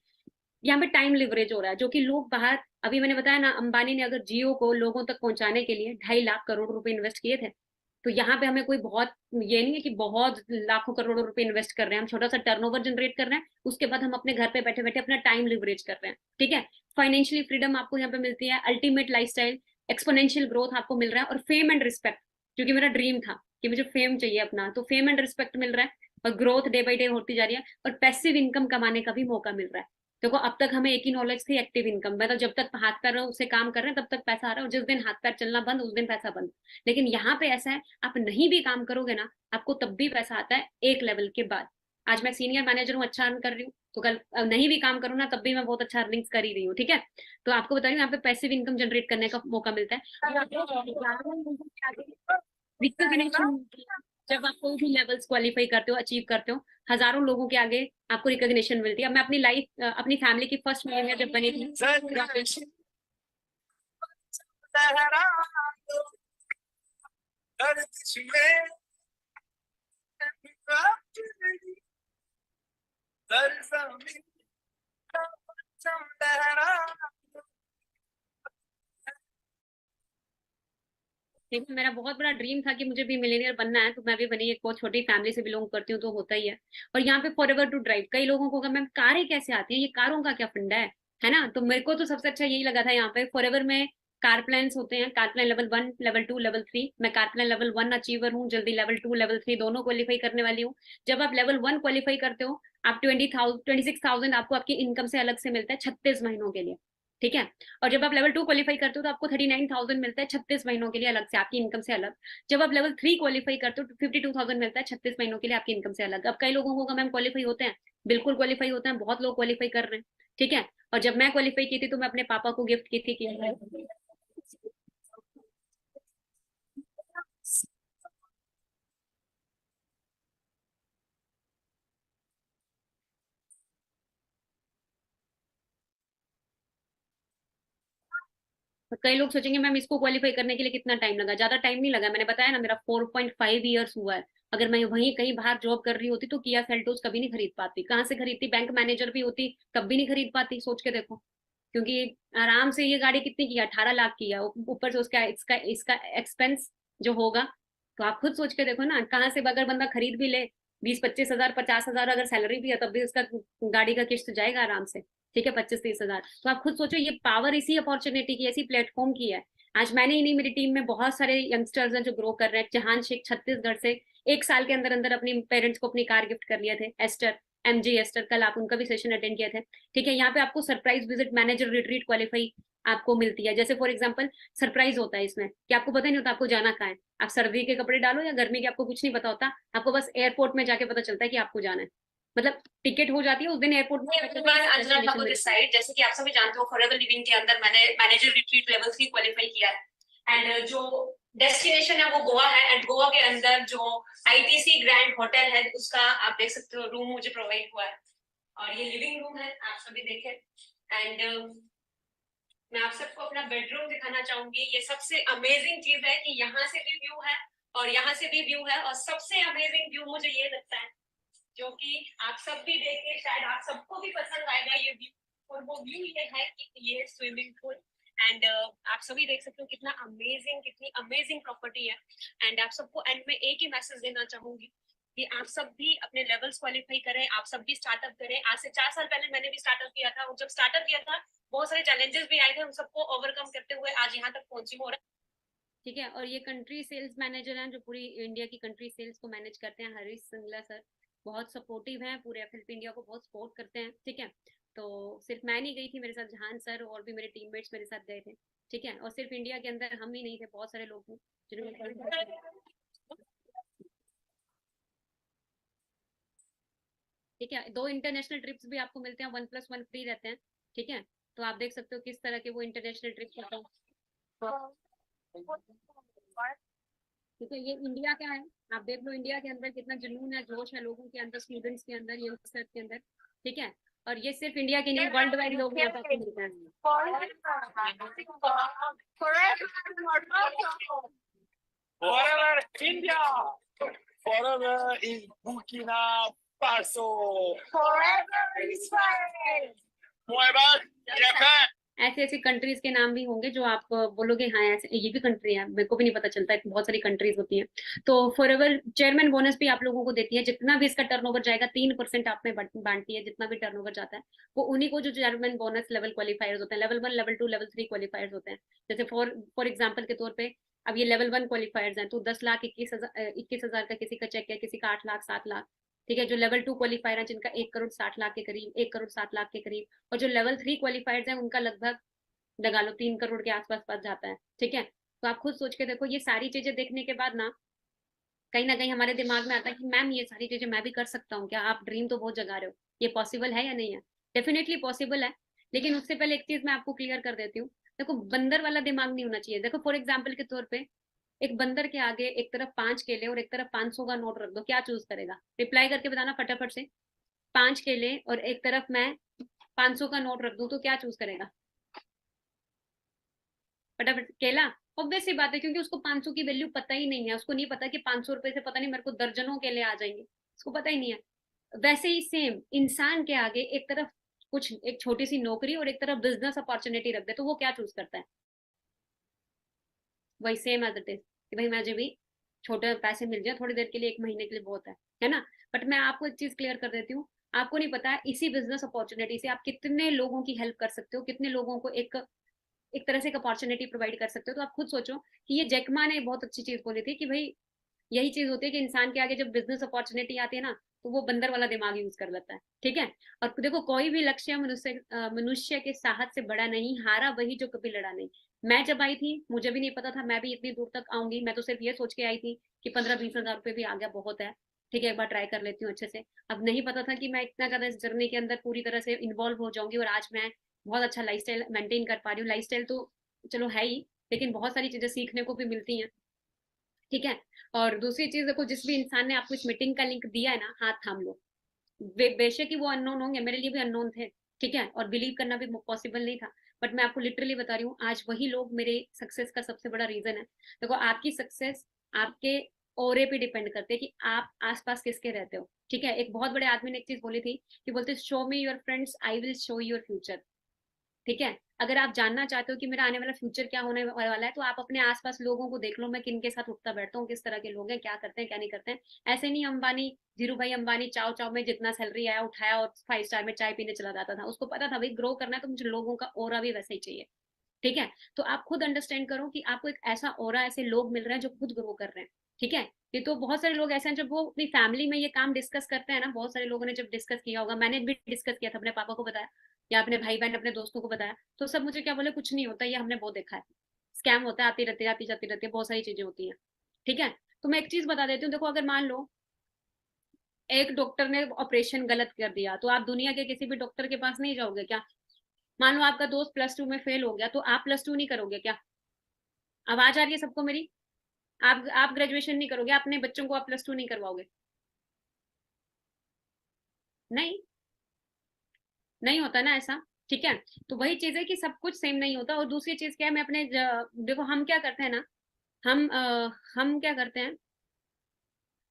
यहाँ पे टाइम लिवरेज हो रहा है, जो कि लोग बाहर, अभी मैंने बताया ना, अंबानी ने अगर जियो को लोगों तक पहुंचाने के लिए 2.5 लाख करोड़ रुपए इन्वेस्ट किए थे, तो यहाँ पे हमें कोई बहुत ये नहीं है कि बहुत लाखों करोड़ों रुपए इन्वेस्ट कर रहे हैं। हम छोटा सा टर्नओवर जनरेट कर रहे हैं, उसके बाद हम अपने घर पे बैठे बैठे अपना टाइम लिवरेज कर रहे हैं, ठीक है। फाइनेंशियली फ्रीडम आपको यहाँ पे मिलती है, अल्टीमेट लाइफस्टाइल, एक्सपोनेंशियल ग्रोथ आपको मिल रहा है, और फेम एंड रिस्पेक्ट, क्योंकि मेरा ड्रीम था कि मुझे फेम चाहिए अपना, तो फेम एंड रिस्पेक्ट मिल रहा है, और ग्रोथ डे बाई डे होती जा रही है, और पैसिव इनकम कमाने का भी मौका मिल रहा है। देखो अब तक हमें एक ही नॉलेज थी, एक्टिव इनकम, मतलब जब तक हाथ पैर उससे काम कर रहे हैं तब तक पैसा आ रहा है, और जिस दिन हाथ पैर चलना बंद उस दिन पैसा बंद। लेकिन यहाँ पे ऐसा है, आप नहीं भी काम करोगे ना, आपको तब भी पैसा आता है एक लेवल के बाद। आज मैं सीनियर मैनेजर हूँ, अच्छा अर्न कर रही हूँ, तो कल नहीं भी काम करूँ ना तब भी मैं बहुत अच्छा अर्निंग्स कर ही रही हूँ, ठीक है। तो आपको बता रही हूँ यहाँ पे पैसिव इनकम जनरेट करने का मौका मिलता है। रिकॉग्निशन, जब आप कोई भी लेवल्स क्वालिफाई करते हो, अचीव करते हो, हजारों लोगों के आगे आपको रिकॉग्निशन मिलती है। अब मैं अपनी लाइफ, अपनी फैमिली की फर्स्ट मिलेनियर जब बनी थी, देखिए मेरा बहुत बड़ा ड्रीम था कि मुझे भी मिलीनियर बनना है, तो मैं भी बनी। एक बहुत छोटी फैमिली से बिलोंग करती हूँ, तो होता ही है। और यहाँ पे फॉरएवर टू ड्राइव, कई लोगों को मैम कारें कैसे आती है, ये कारों का क्या फंडा है ना। तो मेरे को तो सबसे अच्छा यही लगा था यहाँ पे फॉरएवर में। कार प्लान्स होते हैं, car plan level 1, level 2, level 3। मैं कार प्लान लेवल 1 अचीवर हूँ, जल्दी लेवल 2, लेवल 3 दोनों क्वालिफाई करने वाली हूँ। जब आप लेवल 1 क्वालिफाई करते हो, आप 26,000 आपको आपकी इनकम से अलग से मिलता है 36 महीनों के लिए। ठीक है। और जब आप लेवल 2 क्वालिफाई करते हो, तो आपको 39,000 मिलता है 36 महीनों के लिए अलग से, आपकी इनकम से अलग। जब आप लेवल 3 क्वालिफाई करते हो, तो 52,000 मिलता है 36 महीनों के लिए आपकी इनकम से अलग। अब कई लोगों को मैम क्वालिफाई होते हैं, बिल्कुल क्वालिफाई होते हैं, बहुत लोग क्वालिफाई कर रहे हैं। ठीक है। और जब मैं क्वालिफाई की थी, तो मैं अपने पापा को गिफ्ट की थी कि तो कई लोग सोचेंगे मैम इसको क्वालिफाई करने के लिए कितना टाइम लगा। ज्यादा टाइम नहीं लगा, मैंने बताया ना, मेरा 4.5 ईयर्स हुआ है। अगर मैं वहीं कहीं बाहर जॉब कर रही होती, तो किया सेल्टोस कभी नहीं खरीद पाती। कहाँ से खरीदती, बैंक मैनेजर भी होती तब भी नहीं खरीद पाती, सोच के देखो। क्योंकि आराम से ये गाड़ी कितनी की है, 18 लाख की है। ऊपर से उसका इसका इसका एक्सपेंस जो होगा, तो आप खुद सोच के देखो ना, कहाँ से अगर बंदा खरीद भी ले, 20-25 हजार 50 हजार अगर सैलरी भी है, तब भी उसका गाड़ी का किस्त जाएगा आराम से। ठीक है, 25-30 हजार। तो आप खुद सोचो, ये पावर इसी अपॉर्चुनिटी की, ऐसी प्लेटफॉर्म की है। आज मैंने ही नहीं, मेरी टीम में बहुत सारे यंगस्टर्स हैं जो ग्रो कर रहे हैं। जहान शेख छत्तीसगढ़ से 1 साल के अंदर अंदर अपने पेरेंट्स को अपनी कार गिफ्ट कर लिए थे। एस्टर, MG एस्टर, कल आप उनका भी सेशन अटेंड किए थे। ठीक है। यहाँ पे आपको surprise visit manager retreat qualify आपको मिलती है। जैसे फॉर एग्जाम्पल सरप्राइज होता है इसमें, कि आपको पता नहीं होता आपको जाना कहाँ है। आप सर्दी के कपड़े डालो या गर्मी के, आपको कुछ नहीं पता होता। आपको बस एयरपोर्ट में जाके पता चलता है कि आपको जाना है। मतलब टिकट हो जाती है उस दिन एयरपोर्ट में। अंजना ठाकुर दिस साइड, जैसे कि आप सभी जानते हो, फॉरएवर लिविंग के अंदर मैंने मैनेजर रिट्रीट लेवल 3 क्वालिफाई किया है। एंड जो डेस्टिनेशन है वो गोवा है। एंड गोवा के अंदर जो ITC ग्रैंड होटल है, उसका आप देख सकते हो रूम मुझे प्रोवाइड हुआ है। और ये लिविंग रूम है, आप सभी देखें। एंड मैं आप सबको अपना बेडरूम दिखाना चाहूंगी। ये सबसे अमेजिंग चीज है कि यहाँ से भी व्यू है और यहाँ से भी व्यू है। और सबसे अमेजिंग व्यू मुझे ये लगता है, जो कि आप सब भी देखें, शायद आप सबको भी पसंद आएगा ये व्यू। और वो व्यू ये है कि ये स्विमिंग पूल। एंड आप सभी देख सकते हो कितना अमेजिंग, कितनी अमेजिंग प्रॉपर्टी है। एंड आप सबको एंड में एक ही मैसेज देना चाहूंगी कि आप सब भी अपने लेवल्स क्वालिफाई करें, आप सब भी स्टार्टअप करें। आज से 4 साल पहले मैंने भी स्टार्टअप किया था, और जब स्टार्टअप किया था बहुत सारे चैलेंजेस भी आए थे, उन सबको ओवरकम करते हुए आज यहाँ तक पहुंची हूँ। ठीक है। और ये कंट्री सेल्स मैनेजर हैं, जो पूरी इंडिया की कंट्री सेल्स को मैनेज करते हैं, हरीश सिंगला सर। बहुत सपोर्टिव हैं, पूरे FLP इंडिया को बहुत सपोर्ट करते हैं। ठीक है। तो सिर्फ मैं नहीं गई थी, मेरे साथ जहान सर और भी मेरे टीममेट्स मेरे साथ गए थे। ठीक है। और सिर्फ इंडिया के अंदर हम ही नहीं थे, बहुत सारे लोग थे जिन्होंने। ठीक है। 2 इंटरनेशनल ट्रिप्स भी आपको मिलते हैं, 1+1 फ्री रहते हैं। ठीक है। तो आप देख सकते हो किस तरह के वो इंटरनेशनल ट्रिप्स होते हैं। ठीक है। ये इंडिया का है, आप देख लो इंडिया के अंदर कितना जुनून है, जोश है लोगों के अंदर, स्टूडेंट्स के अंदर, यंगस्टर्स के अंदर। ठीक है। और ये सिर्फ इंडिया के नहीं, वर्ल्ड वाइड लोग यहाँ तक मिलते हैं। Forever India! Forever in Burkina Faso! Forever Israel! Forever Japan! ऐसी ऐसी कंट्रीज के नाम भी होंगे जो आप बोलोगे हाँ ऐसे ये भी कंट्री है, मेरे को भी नहीं पता चलता है, बहुत सारी कंट्रीज होती हैं। तो फॉरएवर चेयरमैन बोनस भी आप लोगों को देती है। जितना भी इसका टर्नओवर जाएगा, 3% आप में बांटती है। जितना भी टर्नओवर जाता है, वो उन्हीं को जो चेयरमैन बोनस लेवल क्वालिफायर्स होते हैं, लेवल 1, लेवल 2, लेवल 3 क्वालिफायर्स होते हैं। जैसे फॉर एग्जाम्पल के तौर पे, अब ये लेवल 1 क्वालिफायर्स हैं, तो 10,21,000 का किसी का चेक है, किसी का 8 लाख 7 लाख। ठीक है। जो लेवल 2 क्वालिफायर है, जिनका 1,60,00,000 के करीब, 1,60,00,000 के करीब। और जो लेवल 3 क्वालिफायर्स हैं, उनका लगभग लगा लो 3 करोड़ के आसपास पास जाता है। ठीक है। तो आप खुद सोच के देखो, ये सारी चीजें देखने के बाद ना, कहीं ना कहीं हमारे दिमाग में आता है कि मैम ये सारी चीजें मैं भी कर सकता हूँ क्या। आप ड्रीम तो बहुत जगा रहे हो, ये पॉसिबल है या नहीं है। डेफिनेटली पॉसिबल है। लेकिन उससे पहले एक चीज मैं आपको क्लियर कर देती हूँ। देखो, बंदर वाला दिमाग नहीं होना चाहिए। देखो फॉर एग्जाम्पल के तौर पे, एक बंदर के आगे एक तरफ 5 केले और एक तरफ 500 का नोट रख दो, क्या चूज करेगा। रिप्लाई करके बताना फटाफट से। 5 केले और एक तरफ मैं 500 का नोट रख दूं, तो क्या चूज करेगा फटाफट। केला। ऑब्वियस सी बात है, क्योंकि उसको 500 की वैल्यू पता ही नहीं है, उसको नहीं पता कि 500 रुपए से पता नहीं मेरे को दर्जनों के लिए आ जाएंगे, उसको पता ही नहीं है। वैसे ही सेम इंसान के आगे एक तरफ कुछ एक छोटी सी नौकरी और एक तरफ बिजनेस अपॉर्चुनिटी रख दे, तो वो क्या चूज करता है? वही सेम एज इट इज कि भाई मुझे भी छोटे पैसे मिल जाए थोड़ी देर के लिए, 1 महीने के लिए बहुत है ना। बट मैं आपको एक चीज क्लियर कर देती हूँ, आपको नहीं पता है इसी बिजनेस अपॉर्चुनिटी से आप कितने लोगों की हेल्प कर सकते हो, कितने लोगों को एक एक तरह से एक अपॉर्चुनिटी प्रोवाइड कर सकते हो। तो आप खुद सोचो कि ये जैकमा ने बहुत अच्छी चीज बोली थी कि भाई यही चीज होती है कि इंसान के आगे जब बिजनेस अपॉर्चुनिटी आती है ना, तो वो बंदर वाला दिमाग यूज कर लेता है, ठीक है। और देखो कोई भी लक्ष्य मनुष्य के साहस से बड़ा नहीं, हारा वही जो कभी लड़ा नहीं। मैं जब आई थी मुझे भी नहीं पता था मैं भी इतनी दूर तक आऊंगी, मैं तो सिर्फ ये सोच के आई थी कि 15-20 हजार रुपए भी आ गया बहुत है, ठीक है एक बार ट्राई कर लेती हूँ अच्छे से। अब नहीं पता था कि मैं इतना ज्यादा इस जर्नी के अंदर पूरी तरह से इन्वॉल्व हो जाऊंगी, और आज मैं बहुत अच्छा लाइफस्टाइल मेंटेन कर पा रही हूँ। लाइफस्टाइल तो चलो है ही, लेकिन बहुत सारी चीजें सीखने को भी मिलती हैं, ठीक है। और दूसरी चीज देखो, जिस भी इंसान ने आपको इस मीटिंग का लिंक दिया है ना, हाथ थाम लो। बेशक ही वो अननोन होंगे, मेरे लिए भी अननोन थे, ठीक है, और बिलीव करना भी पॉसिबल नहीं था। बट मैं आपको लिटरली बता रही हूँ, आज वही लोग मेरे सक्सेस का सबसे बड़ा रीजन है। देखो आपकी सक्सेस आपके ओरे पे डिपेंड करते हैं कि आप आसपास किसके रहते हो, ठीक है। एक बहुत बड़े आदमी ने एक चीज बोली थी कि बोलते show me your friends I will show your future, ठीक है। अगर आप जानना चाहते हो कि मेरा आने वाला फ्यूचर क्या होने वाला है, तो आप अपने आसपास लोगों को देख लो, मैं किन के साथ उठता बैठता हूँ, किस तरह के लोग हैं, क्या करते हैं क्या नहीं करते हैं। ऐसे नहीं अंबानी, धीरू भाई अंबानी चाव चाव में जितना सैलरी आया उठाया और 5 स्टार में चाय पीने चला जाता था, उसको पता था भाई ग्रो करना है तो मुझे लोगों का ओरा भी वैसे ही चाहिए, ठीक है। तो आप खुद अंडरस्टैंड करो कि आपको एक ऐसा ओरा, ऐसे लोग मिल रहे हैं जो खुद ग्रो कर रहे हैं, ठीक है। ये तो बहुत सारे लोग ऐसे हैं जब वो अपनी फैमिली में ये काम डिस्कस करते हैं ना, बहुत सारे लोगों ने जब डिस्कस किया होगा, मैंने भी डिस्कस किया था, अपने पापा को बताया या अपने भाई बहन अपने दोस्तों को बताया, तो सब मुझे क्या बोले, कुछ नहीं होता, ये हमने बहुत देखा है, स्कैम होता है, आती रहती है आती जाती रहती है, बहुत सारी चीजें होती हैं, ठीक है। तो मैं एक चीज बता देती हूँ, देखो अगर मान लो एक डॉक्टर ने ऑपरेशन गलत कर दिया, तो आप दुनिया के किसी भी डॉक्टर के पास नहीं जाओगे क्या? मान लो आपका दोस्त +2 में फेल हो गया, तो आप +2 नहीं करोगे क्या? आवाज आ रही है सबको मेरी? आप ग्रेजुएशन नहीं करोगे, अपने बच्चों को आप +2 नहीं करवाओगे? नहीं, नहीं होता ना ऐसा, ठीक है। तो वही चीज है कि सब कुछ सेम नहीं होता। और दूसरी चीज क्या है, मैं अपने देखो हम क्या करते हैं ना, हम क्या करते हैं,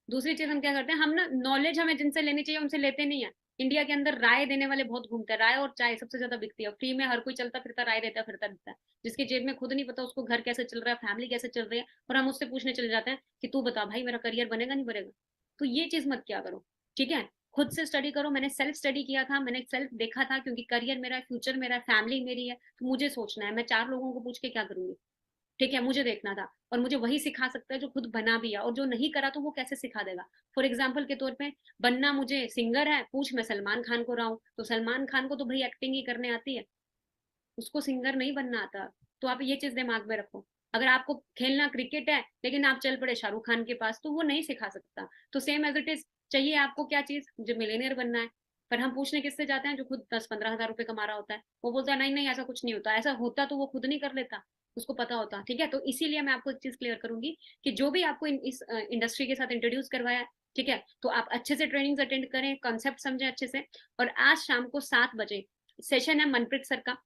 दूसरी चीज हम क्या करते हैं, हम ना नॉलेज हमें जिनसे लेनी चाहिए उनसे लेते नहीं है। इंडिया के अंदर राय देने वाले बहुत घूमते हैं, राय और चाय सबसे ज्यादा बिकती है, फ्री में हर कोई चलता फिरता राय देता फिरता रहता है, जिसके जेब में खुद नहीं पता उसको घर कैसे चल रहा है, फैमिली कैसे चल रही है, और हम उससे पूछने चले जाते हैं कि तू बता भाई मेरा करियर बनेगा नहीं बनेगा। तो ये चीज मत क्या करो, ठीक है। खुद से स्टडी करो, मैंने सेल्फ स्टडी किया था, मैंने सेल्फ देखा था, क्योंकि करियर मेरा है, फ्यूचर मेरा है, फैमिली मेरी है, तो मुझे सोचना है, मैं 4 लोगों को पूछ के क्या करूंगी, ठीक है। मुझे देखना था, और मुझे वही सिखा सकता है जो खुद बना भी है, और जो नहीं करा तो वो कैसे सिखा देगा। फॉर एग्जाम्पल के तौर पे, बनना मुझे सिंगर है, पूछ मैं सलमान खान को रहा हूँ, तो सलमान खान को तो भाई एक्टिंग ही करने आती है, उसको सिंगर नहीं बनना आता। तो आप ये चीज दिमाग में रखो। अगर आपको खेलना क्रिकेट है लेकिन आप चल पड़े शाहरुख खान के पास, तो वो नहीं सिखा सकता। तो सेम एज इट इज, चाहिए आपको क्या चीज, जो मिलेनियर बनना है, पर हम पूछने किससे जाते हैं, जो खुद 10-15 हजार रुपए कमा रहा होता है, वो बोलता है नहीं नहीं ऐसा कुछ नहीं होता, ऐसा होता तो वो खुद नहीं कर लेता, उसको पता होता, ठीक है। तो इसीलिए मैं आपको एक चीज क्लियर करूंगी कि जो भी आपको इस इंडस्ट्री के साथ इंट्रोड्यूस करवाया है, ठीक है, तो आप अच्छे से ट्रेनिंग्स अटेंड करें, कॉन्सेप्ट समझें अच्छे से। और आज शाम को 7 बजे सेशन है मनप्रीत सर का,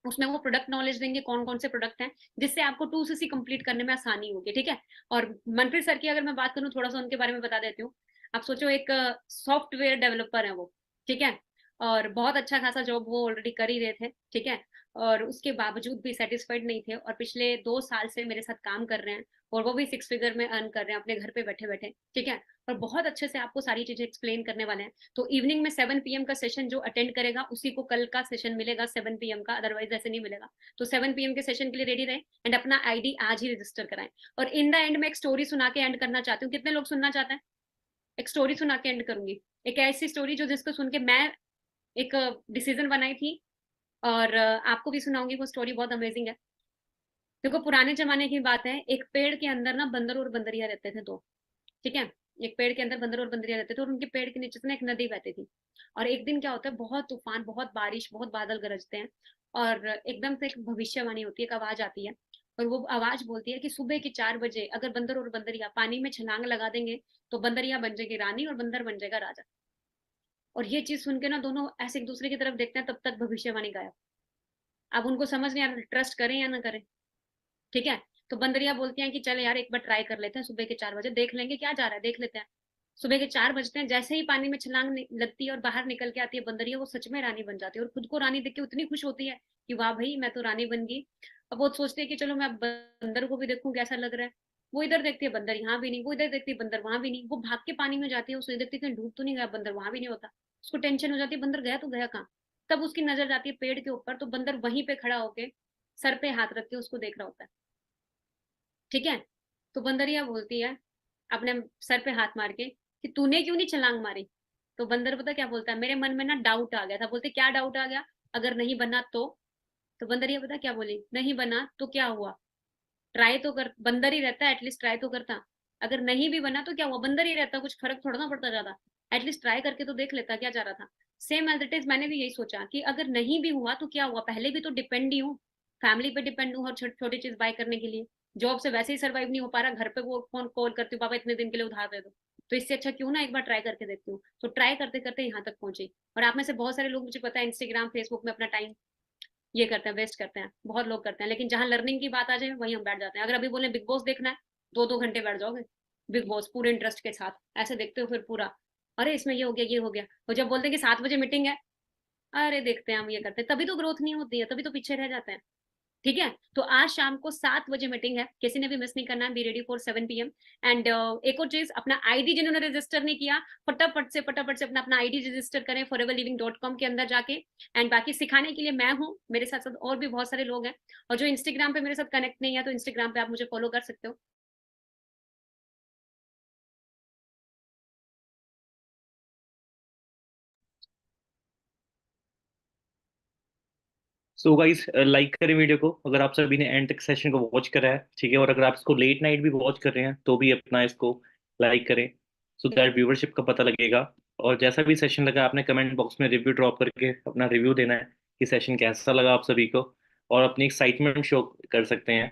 उसमें वो प्रोडक्ट नॉलेज देंगे, कौन कौन से प्रोडक्ट हैं, जिससे आपको 2CC कंप्लीट करने में आसानी होगी, ठीक है। और मनप्रीत सर की अगर मैं बात करूँ, थोड़ा सा उनके बारे में बता देती हूँ। आप सोचो एक सॉफ्टवेयर डेवलपर है वो, ठीक है, और बहुत अच्छा खासा जॉब वो ऑलरेडी कर ही रहे थे, ठीक है। और उसके बावजूद भी सेटिस्फाइड नहीं थे, और पिछले 2 साल से मेरे साथ काम कर रहे हैं, और वो भी 6 फिगर में अर्न कर रहे हैं अपने घर पे बैठे बैठे, ठीक है। और बहुत अच्छे से आपको सारी चीजें एक्सप्लेन करने वाले हैं। तो इवनिंग में 7 PM का सेशन जो अटेंड करेगा उसी को कल का सेशन मिलेगा 7 PM का, अदरवाइज ऐसे नहीं मिलेगा। तो 7 PM के सेशन के लिए रेडी रहें, एंड अपना आईडी आज ही रजिस्टर कराएं। और इन द एंड में एक स्टोरी सुना के एंड करना चाहती हूँ, कितने लोग सुनना चाहते हैं? एक स्टोरी सुना के एंड करूंगी, एक ऐसी स्टोरी जो जिसको सुन के मैं एक डिसीजन बनाई थी, और आपको भी सुनाऊंगी। वो स्टोरी बहुत अमेजिंग है। देखो पुराने जमाने की बात है, एक पेड़ के अंदर ना बंदर और बंदरिया रहते थे दो, ठीक है। एक पेड़ के अंदर बंदर और बंदरिया रहते थे, और उनके पेड़ के नीचे से ना एक नदी बहती थी। और एक दिन क्या होता है, बहुत तूफान, बहुत बारिश, बहुत बादल गरजते हैं, और एकदम से एक भविष्यवाणी होती है, एक आवाज आती है, और वो आवाज बोलती है कि सुबह के 4 बजे अगर बंदर और बंदरिया पानी में छलांग लगा देंगे, तो बंदरिया बन जाएगी रानी और बंदर बन जाएगा राजा। और ये चीज सुन के ना दोनों ऐसे एक दूसरे की तरफ देखते हैं, तब तक भविष्यवाणी गायब। अब उनको समझ नहीं आ रहा ट्रस्ट करें या ना करें, ठीक है। तो बंदरिया बोलती हैं कि चल यार एक बार ट्राई कर लेते हैं, सुबह के 4 बजे देख लेंगे क्या जा रहा है, देख लेते हैं। सुबह के 4 बजते हैं, जैसे ही पानी में छलांग लगती है और बाहर निकल के आती है बंदरिया, वो सच में रानी बन जाती है और खुद को रानी देख के उतनी खुश होती है कि वाह भाई मैं तो रानी बन गई। अब वो सोचती है कि चलो मैं अब बंदर को भी देखूं कैसा लग रहा है। वो इधर देखती है बंदर यहाँ भी नहीं, वो इधर देखती है बंदर वहां भी नहीं, वो भाग के पानी में जाती है, उसे देखती है कहीं डूब तो नहीं गया, बंदर वहां भी नहीं होता। उसको टेंशन हो जाती है बंदर गया तो गया कहाँ। तब उसकी नजर जाती है पेड़ के ऊपर, तो बंदर वहीं पे खड़ा होके सर पे हाथ रख के उसको देख रहा होता है। ठीक है। तो बंदरिया बोलती है अपने सर पे हाथ मार के कि तूने क्यों नहीं छलांग मारी। तो बंदर पता क्या बोलता है, मेरे मन में ना डाउट आ गया था। बोलते क्या डाउट आ गया, अगर नहीं बना तो बंदरिया पता क्या बोली, नहीं बना तो क्या हुआ, ट्राई तो कर, बंदर ही रहता है एटलीस्ट ट्राई तो करता। अगर नहीं भी बना तो क्या हुआ, बंदर ही रहता, कुछ फर्क थोड़ा ना पड़ता ज्यादा, एटलीस्ट ट्राई करके तो देख लेता, क्या जा रहा था। सेम एज इट इज मैंने भी यही सोचा कि अगर नहीं भी हुआ तो क्या हुआ, पहले भी तो डिपेंड ही हूँ, फैमिली पे डिपेंड हूँ हर छोटी चीज बाय करने के लिए। जॉब से वैसे ही सर्वाइव नहीं हो पा रहा, घर पे वो फोन कॉल करती हूँ पापा इतने दिन के लिए उधार दे दो। तो इससे अच्छा क्यों ना एक बार ट्राई करके देखती हूँ। तो ट्राई करते करते यहाँ तक पहुंची। और आप में से बहुत सारे लोग मुझे पता है इंस्टाग्राम फेसबुक में अपना टाइम ये करते हैं, वेस्ट करते हैं, बहुत लोग करते हैं, लेकिन जहां लर्निंग की बात आ जाए वहीं हम बैठ जाते हैं। अगर अभी बोले बिग बॉस देखना है, 2-2 घंटे बैठ जाओगे बिग बॉस पूरे इंटरेस्ट के साथ, ऐसे देखते हो फिर पूरा, अरे इसमें ये हो गया ये हो गया। और जब बोलते हैं कि 7 बजे मीटिंग है, अरे देखते हैं हम ये करते हैं, तभी तो ग्रोथ नहीं होती है, तभी तो पीछे रह जाते हैं। ठीक है। तो आज शाम को 7 बजे मीटिंग है, किसी ने भी मिस नहीं करना है, be ready for 7 PM। And एक और चीज, अपना आईडी जिन्होंने रजिस्टर नहीं किया, फटाफट से अपना अपना आईडी रजिस्टर करें foreverliving.com के अंदर जाके। एंड बाकी सिखाने के लिए मैं हूँ, मेरे साथ साथ और भी बहुत सारे लोग हैं। और जो इंस्टाग्राम पे मेरे साथ कनेक्ट नहीं है, तो इंस्टाग्राम पे आप मुझे फॉलो कर सकते हो। सो गाइस, लाइक करें वीडियो को अगर आप सभी ने एंड तक सेशन को वॉच करा है, ठीक है। और अगर आप इसको लेट नाइट भी वॉच कर रहे हैं तो भी अपना इसको लाइक करें, सो दैट व्यूवरशिप का पता लगेगा। और जैसा भी सेशन लगा आपने कमेंट बॉक्स में रिव्यू ड्रॉप करके अपना रिव्यू देना है कि सेशन कैसा लगा आप सभी को। और अपनी एक्साइटमेंट शो कर सकते हैं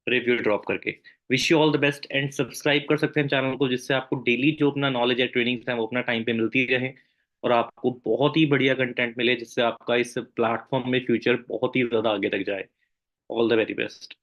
रिव्यू ड्रॉप करके। Wish you all the best, and subscribe कर सकते हैं चैनल को, जिससे आपको डेली जो अपना नॉलेज है, ट्रेनिंग्स है, वो अपना टाइम पे मिलती रहे। और आपको बहुत ही बढ़िया कंटेंट मिले, जिससे आपका इस प्लेटफॉर्म में फ्यूचर बहुत ही ज़्यादा आगे तक जाए। All the very best.